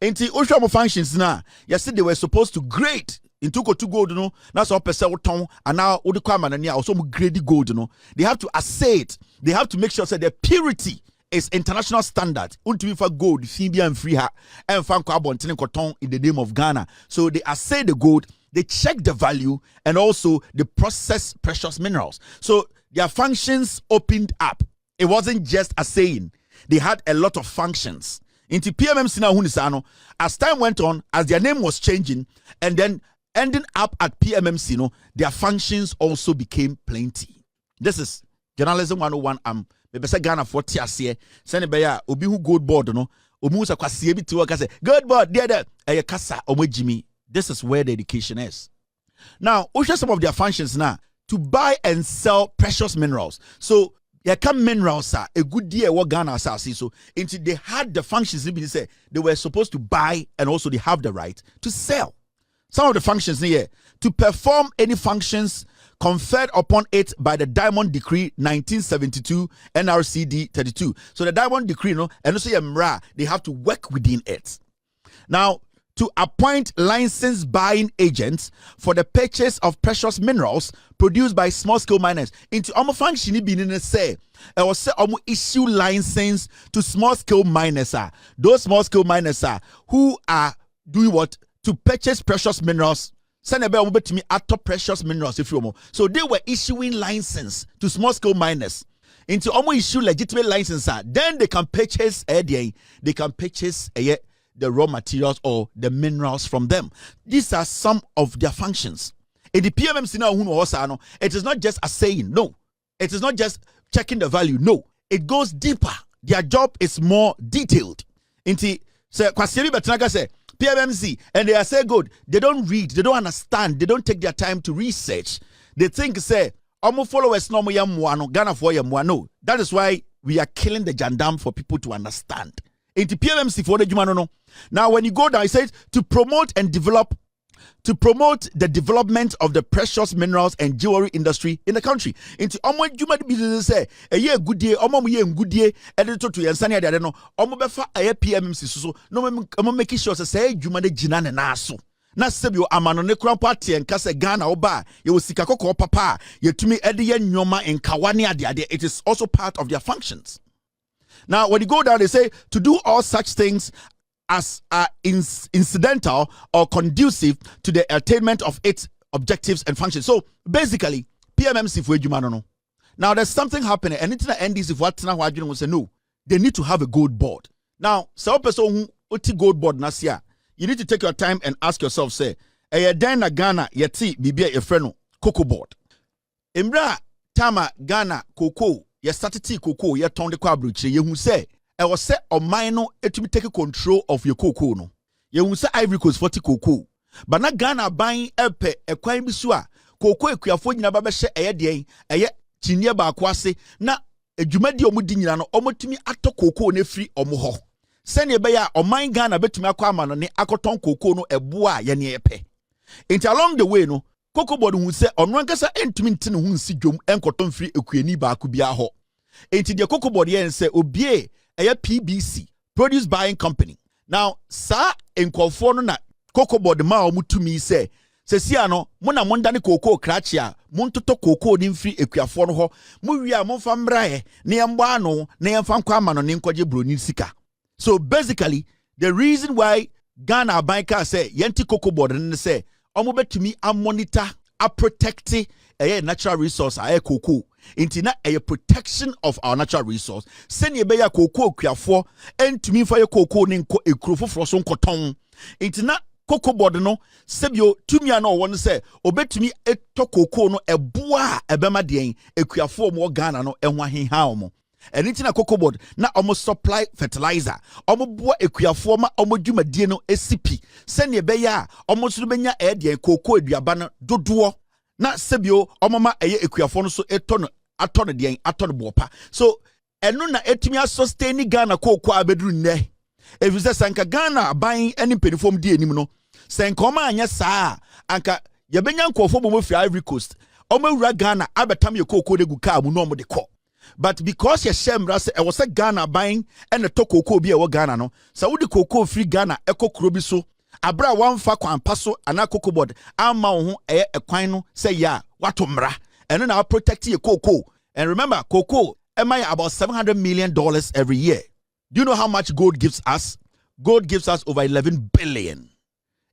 Into Oshamo functions now, you see they were supposed to grade. Into go to gold, that's all percent ton, and now all the kwamania also grade gold, they have to assay it, they have to make sure that the purity is international standard. Until for gold, Fibia and free her and fan carbon cotton in the name of Ghana. So they assay the gold, they check the value, and also they process precious minerals. So their functions opened up. It wasn't just assaying, they had a lot of functions. Into PMMC now Hunisano, as time went on, as their name was changing, and then ending up at PMMC, their functions also became plenty. This is journalism 101 me be say Ghana for tiasie send be ya obi hu gold board no obi sa kwasie bi ti say gold board there e kasa omajimi. This is where the education is. Now we show some of their functions now to buy and sell precious minerals. So yeah, come minerals are a good deal what Ghana see. So into they had the functions they were supposed to buy and also they have the right to sell. Some of the functions here to perform any functions conferred upon it by the Diamond Decree 1972 NRCD 32. So the Diamond Decree, no, and also MRA, they have to work within it. Now, to appoint licensed buying agents for the purchase of precious minerals produced by small-scale miners. Into our function, say, I was say issue license to small-scale miners. Those small-scale miners who are doing what? To purchase precious minerals. To precious minerals, if you want. So they were issuing license to small-scale miners. Into issue legitimate license. Then they can purchase the raw materials or the minerals from them. These are some of their functions. In the PMMC now, it is not just a saying, no. It is not just checking the value, no. It goes deeper. Their job is more detailed. Inti say Kwasieri Betinaga say PMMC, and they are say good. They don't read, they don't understand, they don't take their time to research. They think say, Omo followers no mo yamwano, Ghana for yamwano. That is why we are killing the jandam for people to understand. Into PMMC for the Jumano. Now, when you go down, it says to promote the development of the precious minerals and jewelry industry in the country. Into Juma business say a year good day, good day, editor to Yansania, I don't know, Befa a PMMC so no making sure say Juma de Jinan and Naso. Na sebio amano ne kran party en kase Ghana oba ye wosika kokko papa ye tumi ede nyoma en kawani ade. It is also part of their functions. Now, when you go down, they say to do all such things as are incidental or conducive to the attainment of its objectives and functions. So basically, PMMC for Ejumano. Now, there's something happening, and it's not NDC for what now will say no. They need to have a gold board. Now, so person who gold board nasia, you need to take your time and ask yourself, say, then Ghana yeti bibia your friend cocoa board. Imbra tama Ghana cocoa. Ye started tea cocoa, ye tongue the quabruchi, ye who say, I was set on mine to be taking control of your cocoa. No, ye who say Ivory Coast 40 cocoa. But not Ghana buying a quine bisua, cocoa, quiafo, never share a day, a yet chinia baquase, na a jumedio mudinano, omo to me ato cocoa ne free or moho. Send ye baya or mine Ghana bet to me aquaman on the acoton cocoa no a bois ye pe. Into along the way, no. Cocoa board who say on one case entmintin who see jum and cotton free equini bakubia ho. Into the cocoa board and say obie a PBC produce buying company. Now, sa en conforno na cocoa board ma to me say siano mona mondani cocoa crachia montoto cocoa nim free equiaforno ho muwia monfambrae ne ambano ne amfam kwamano ne nkwaje broni sika. So basically the reason why Ghana banker say yenti cocoa board and say to me a monitor a protect a natural resource a cocoa intina a protection of our natural resource send ye beya cocoa kriafo and to me for your cocoa ninko a crew for son cotton intina cocoa board no sebio to me no one say obet me a to cocoa no a boa a bema dien a kriafo mo Ghana no enwa hin ha omo and intina cocoa board na almost supply fertilizer almost boa equiafo ma almost dwumadie no SCP send ye beya almost benya e de cocoa aduaba no dodo na sebio omama eye equiafo no so etono atono de atono bopa so eno na etimi sustain Ghana cocoa abedru nne if say sanka Ghana ban any penifom die enim no sanka oma anya saa anka ye benya nkofo bomo fi Ivory Coast omawura Ghana abetam ye cocoa de guka mu no mo de ko. But because your shemra say I was a Ghana buying and the cocoa be a Ghana no, so would the cocoa free Ghana eco crobiso, abra one fa kwan paso and a cocoa board, ama a quino say ya, watumra, and then I'll protect your cocoa. And remember, cocoa, am I about $700 million every year? Do you know how much gold gives us? Gold gives us over 11 billion.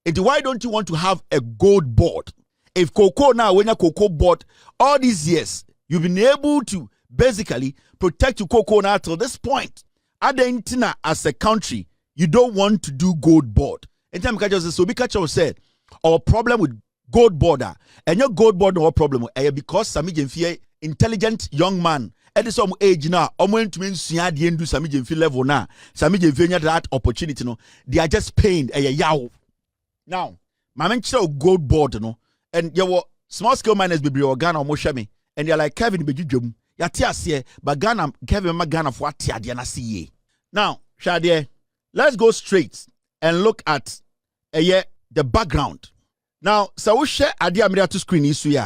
And why don't you want to have a gold board? If cocoa now, when a cocoa board, all these years, you've been able to basically protect your cocoa now till this point. Argentina as a country, you don't want to do gold board. In time so Bikacho said, our problem with gold border and your gold board no problem because Sammy Gyamfi intelligent young man. At some age now, went to the end Sammy Gyamfi level now. Sammy Gyamfi that opportunity, no, they are just paying a yaw. Now, my man gold board, no, and you were small scale miners be Ghana or Moshami, and you're like Kevin Bejum, Yatia, but Ghana, Kevin Magana for what Tiadiana see. Now, Shadia, let's go straight and look at the background. Now, so we share Adia Amira to screen issue.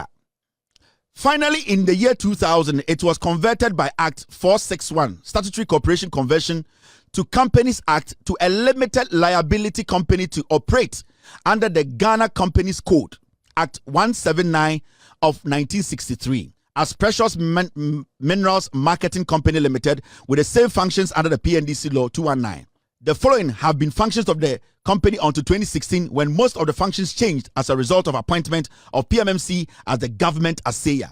Finally, in the year 2000, it was converted by Act 461, Statutory Corporation Conversion, to Companies Act to a limited liability company to operate under the Ghana Companies Code, Act 179 of 1963, as Precious Minerals Marketing Company Limited with the same functions under the PNDC Law 219. The following have been functions of the company until 2016, when most of the functions changed as a result of appointment of PMMC as the government assayer.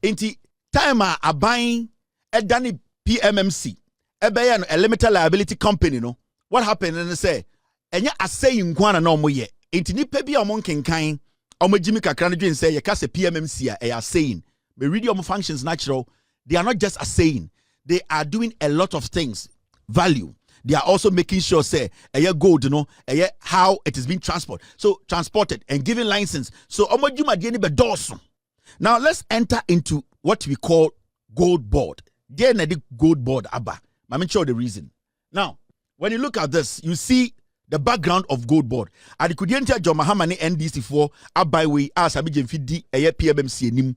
Inti time a buying a Danny PMMC, a limited liability company, no. What happened and they say, enya assaying kwana no mo ye. Inti ni pebi amon kenkan, omo Jimmy Kakranjo say ye kase PMMC a assaying. Me read your functions natural. They are not just assaying. They are doing a lot of things. Value. They are also making sure, say, gold, you know, how it is being transported and given license. So, now let's enter into what we call gold board. The gold board, Abba. I'm sure the reason. Now, when you look at this, you see the background of gold board. At the Kudienta John Mahamani NDC4, Abba we as Sammy Gyamfi di PMMC nim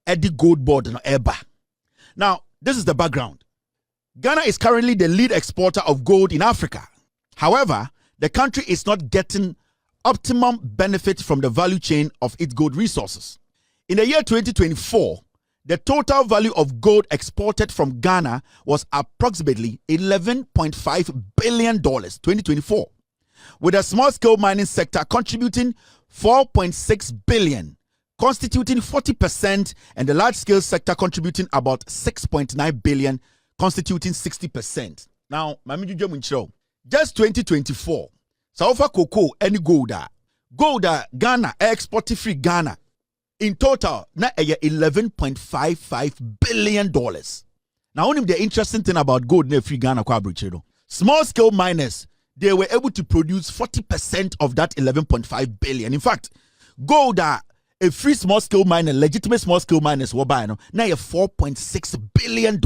at the gold board no Eba. Now, this is the background. Ghana is currently the lead exporter of gold in Africa. However, the country is not getting optimum benefit from the value chain of its gold resources. In the year 2024, the total value of gold exported from Ghana was approximately $11.5 billion 2024, with the small-scale mining sector contributing $4.6 billion, constituting 40%, and the large-scale sector contributing about $6.9 billion, constituting 60%. Now, just 2024, South Cocoa any gold Ghana export free Ghana in total na $11.55 billion. Now, only the interesting thing about gold na free Ghana small scale miners, they were able to produce 40% of that 11.5 billion. In fact, gold a free small scale miner, legitimate small scale miners were buying now $4.6 billion.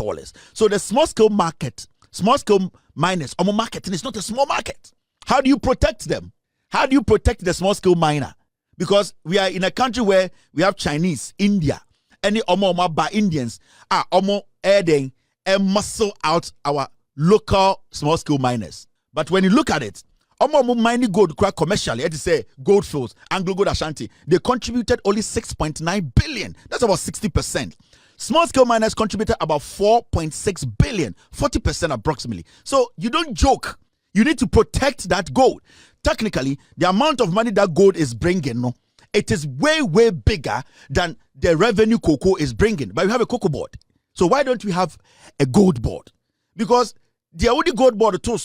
So the small scale market, small scale miners, marketing is not a small market. How do you protect them? How do you protect the small scale miner? Because we are in a country where we have Chinese, India, any by Indians adding and muscle out our local small scale miners. But when you look at it, mining gold commercially, it is say gold fields, Anglo Gold Ashanti, they contributed only 6.9 billion. That's about 60%. Small scale miners contributed about 4.6 billion, 40% approximately. So you don't joke. You need to protect that gold. Technically, the amount of money that gold is bringing, no, it is way, way bigger than the revenue cocoa is bringing. But we have a cocoa board. So why don't we have a gold board? Because the only gold board to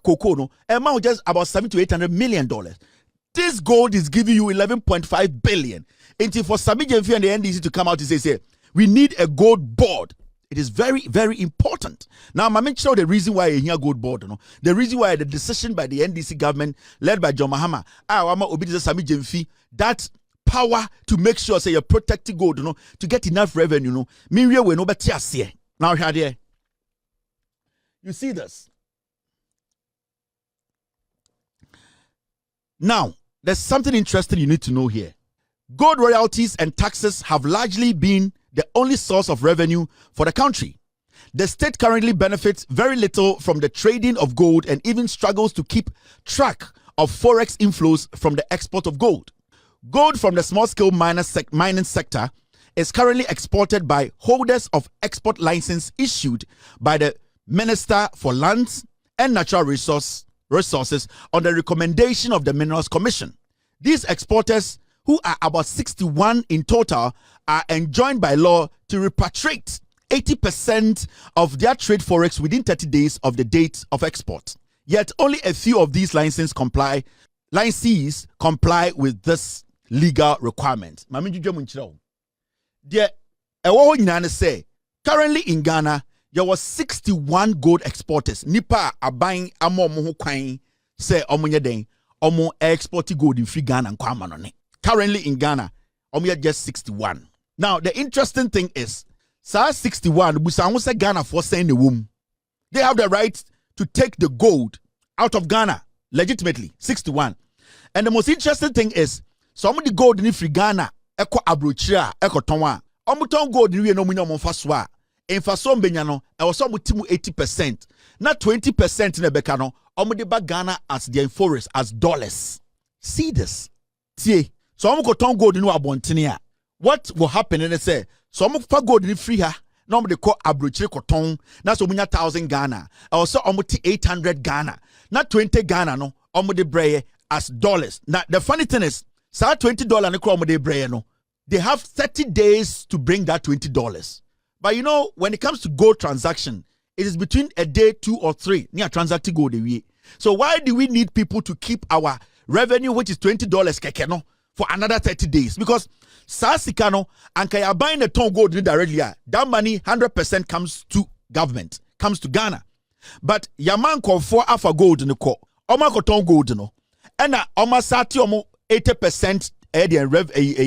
cocoa no amount just about $700 to $800 million. This gold is giving you 11.5 billion. And for Sammy Gyamfi and the NDC to come out and say, we need a gold board. It is very, very important. Now, I'm sure the reason why you hear gold board, no, the reason why the decision by the NDC government led by John Mahama, Sammy Gyamfi, that power to make sure say you're protecting gold, no, to get enough revenue, no, we no better see. Now here. You see this. Now, there's something interesting you need to know here. Gold royalties and taxes have largely been the only source of revenue for the country. The state currently benefits very little from the trading of gold and even struggles to keep track of forex inflows from the export of gold. Gold from the small-scale mining sector is currently exported by holders of export license issued by the Minister for Lands and Natural Resources on the recommendation of the Minerals Commission. These exporters, who are about 61 in total, are enjoined by law to repatriate 80% of their trade forex within 30 days of the date of export. Yet only a few of these licensees comply with this legal requirement. The ɛwɔ hɔ nyinaa ne sɛ currently in Ghana there was 61 gold exporters nipa aban ama ɔmo ho kwan sɛ ɔmo nyɛ den ɔmo export gold in free Ghana nkɔ ama no ne. Currently in Ghana ɔmo yɛ just 61. Now the interesting thing is saa 61 busa ho sɛ Ghana for sɛn na wom. They have the right to take the gold out of Ghana legitimately. 61. And the most interesting thing is some of the gold in free Ghana eko abrochira eko tonwa omuton gold ni we no munya mo faso a emfaso mbenya no e wo so mutimu 80%, na 20% na beka no omude ba Ghana as their forest as dollars. See this. See, so omu ko ton gold ni abontene a what will happen in say so omu fa gold ni free ha na omu de ko abrochire ko ton na so munya 1000 Ghana e wo so omu ti 800 Ghana na 20 Ghana no omu de breye as dollars. Now the funny thing is sa $20 ne kro de breye no they have 30 days to bring that $20. But you know, when it comes to gold transaction, it is between a day, 2 or 3. Near transacting gold away. So why do we need people to keep our revenue, which is $20 kekeno, for another 30 days? Because Sasikano and kaya buying a ton gold directly, that money 100% comes to government, comes to Ghana. But Yaman call for alpha gold in the core. Oma ko ton gold no. And Oma sati omo 80%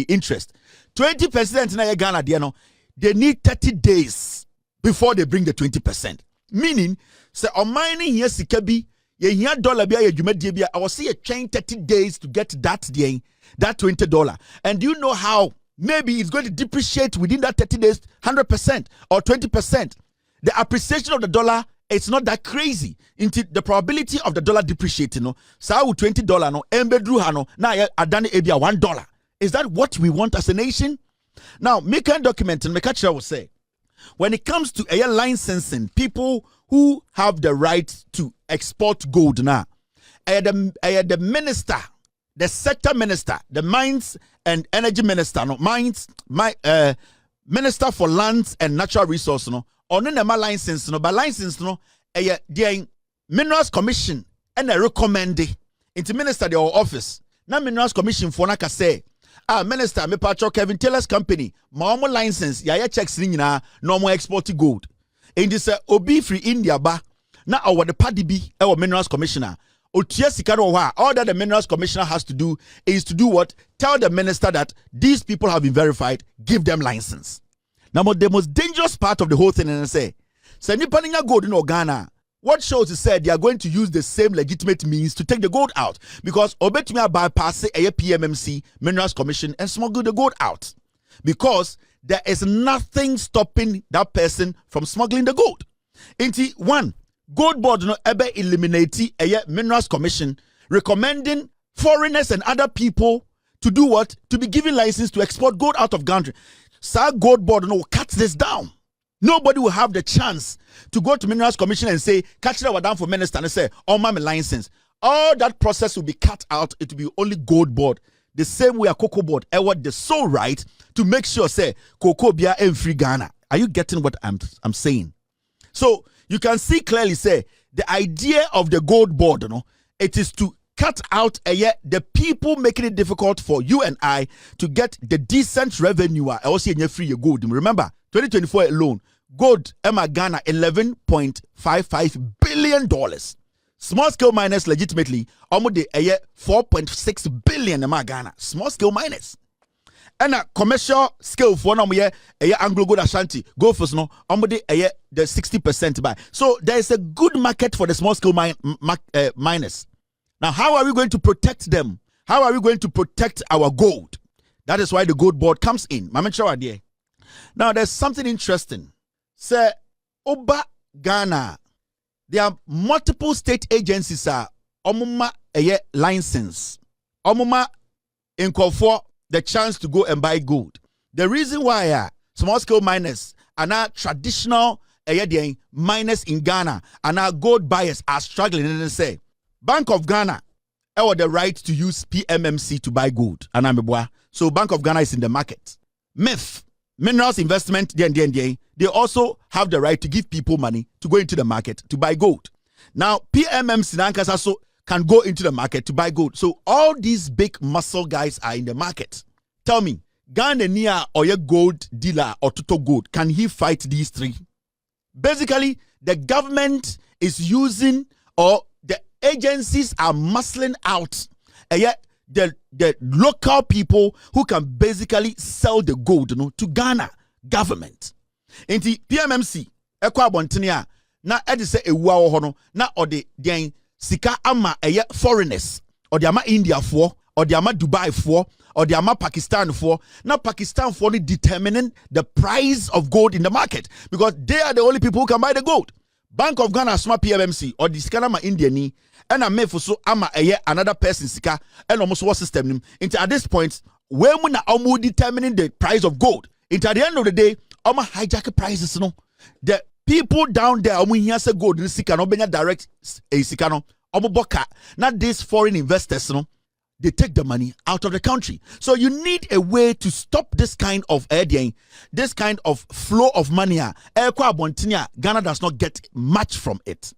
interest. 20% na Ghana no, they need 30 days before they bring the 20%. Meaning, say on mining here sikabi, ye here dollar bia ye dwumadie bia, I will see a chain 30 days to get that $20. And do you know how maybe it's going to depreciate within that 30 days 100% or 20%? The appreciation of the dollar, it's not that crazy. Into the probability of the dollar depreciating, no, sa $20 no, embedru hano, na adani ebia $1. Is that what we want as a nation? Now, make a document and make a will say, when it comes to air licensing, people who have the right to export gold now, the minister, the sector minister, the mines and energy minister, no mines, minister for lands and natural resources, no, or no license, no, but license, no, the minerals commission and I recommend it into minister their office. Now minerals commission for naka say. Minister, me patro Kevin Taylor's company, my license, ya checks na no more export gold. In this obi free India ba na our the party be our minerals commissioner. All that the minerals commissioner has to do is to do what? Tell the minister that these people have been verified, give them license. Now, the most dangerous part of the whole thing is say nipa ninya gold in Ghana. What shows is said they are going to use the same legitimate means to take the gold out because obetumi bypass a PMMC Minerals Commission and smuggle the gold out because there is nothing stopping that person from smuggling the gold. Inti one gold board no ebe eliminate a Minerals Commission recommending foreigners and other people to do what? To be given license to export gold out of country. Sa gold board no cut this down. Nobody will have the chance to go to Minerals Commission and say, catch that down for minister and say, oh, my license. All that process will be cut out. It will be only gold board. The same way a cocoa board, what the sole right to make sure, say, cocoa beer and free Ghana. Are you getting what I'm saying? So you can see clearly, say, the idea of the gold board, it is to cut out the people making it difficult for you and I to get the decent revenue. I also free gold. Remember, 2024 alone, gold Emma Ghana $11.55 billion. Small scale miners legitimately almost the 4.6 billion Emma Ghana. Small scale miners. And a commercial scale for no Anglo Gold Ashanti go first no almost the 60% buy. So there is a good market for the small scale miners. Now, how are we going to protect them? How are we going to protect our gold? That is why the gold board comes in. Now, there's something interesting. Say, Oba Ghana, there are multiple state agencies omuma license. Omuma call for the chance to go and buy gold. The reason why small scale miners are now traditional miners in Ghana and our gold buyers are struggling and they say, Bank of Ghana have the right to use PMMC to buy gold. So Bank of Ghana is in the market. MIF, Minerals Investment, they also have the right to give people money to go into the market to buy gold. Now, PMMC also can go into the market to buy gold. So all these big muscle guys are in the market. Tell me, Ghana near or a gold dealer or total gold, can he fight these three? Basically, the government is using, or the agencies are muscling out the local people who can basically sell the gold, to Ghana government. Inti PMMC ekwa bontene na edi se ewua wo ho no na ode den sika ama foreigners, ode ama India for, ode ama Dubai for, ode ama Pakistan for. Now Pakistan for determining the price of gold in the market because they are the only people who can buy the gold. Bank of Ghana smart PMMC or the sika ama India ni and a so ama another person sika and almost what system into at this point when we are determining the price of gold. Into at the end of the day, Oma hijack prices, the people down there, here say gold in sika no benya direct a sika no, boka. Not these foreign investors, they take the money out of the country. So you need a way to stop this kind of this kind of flow of money. Ghana does not get much from it.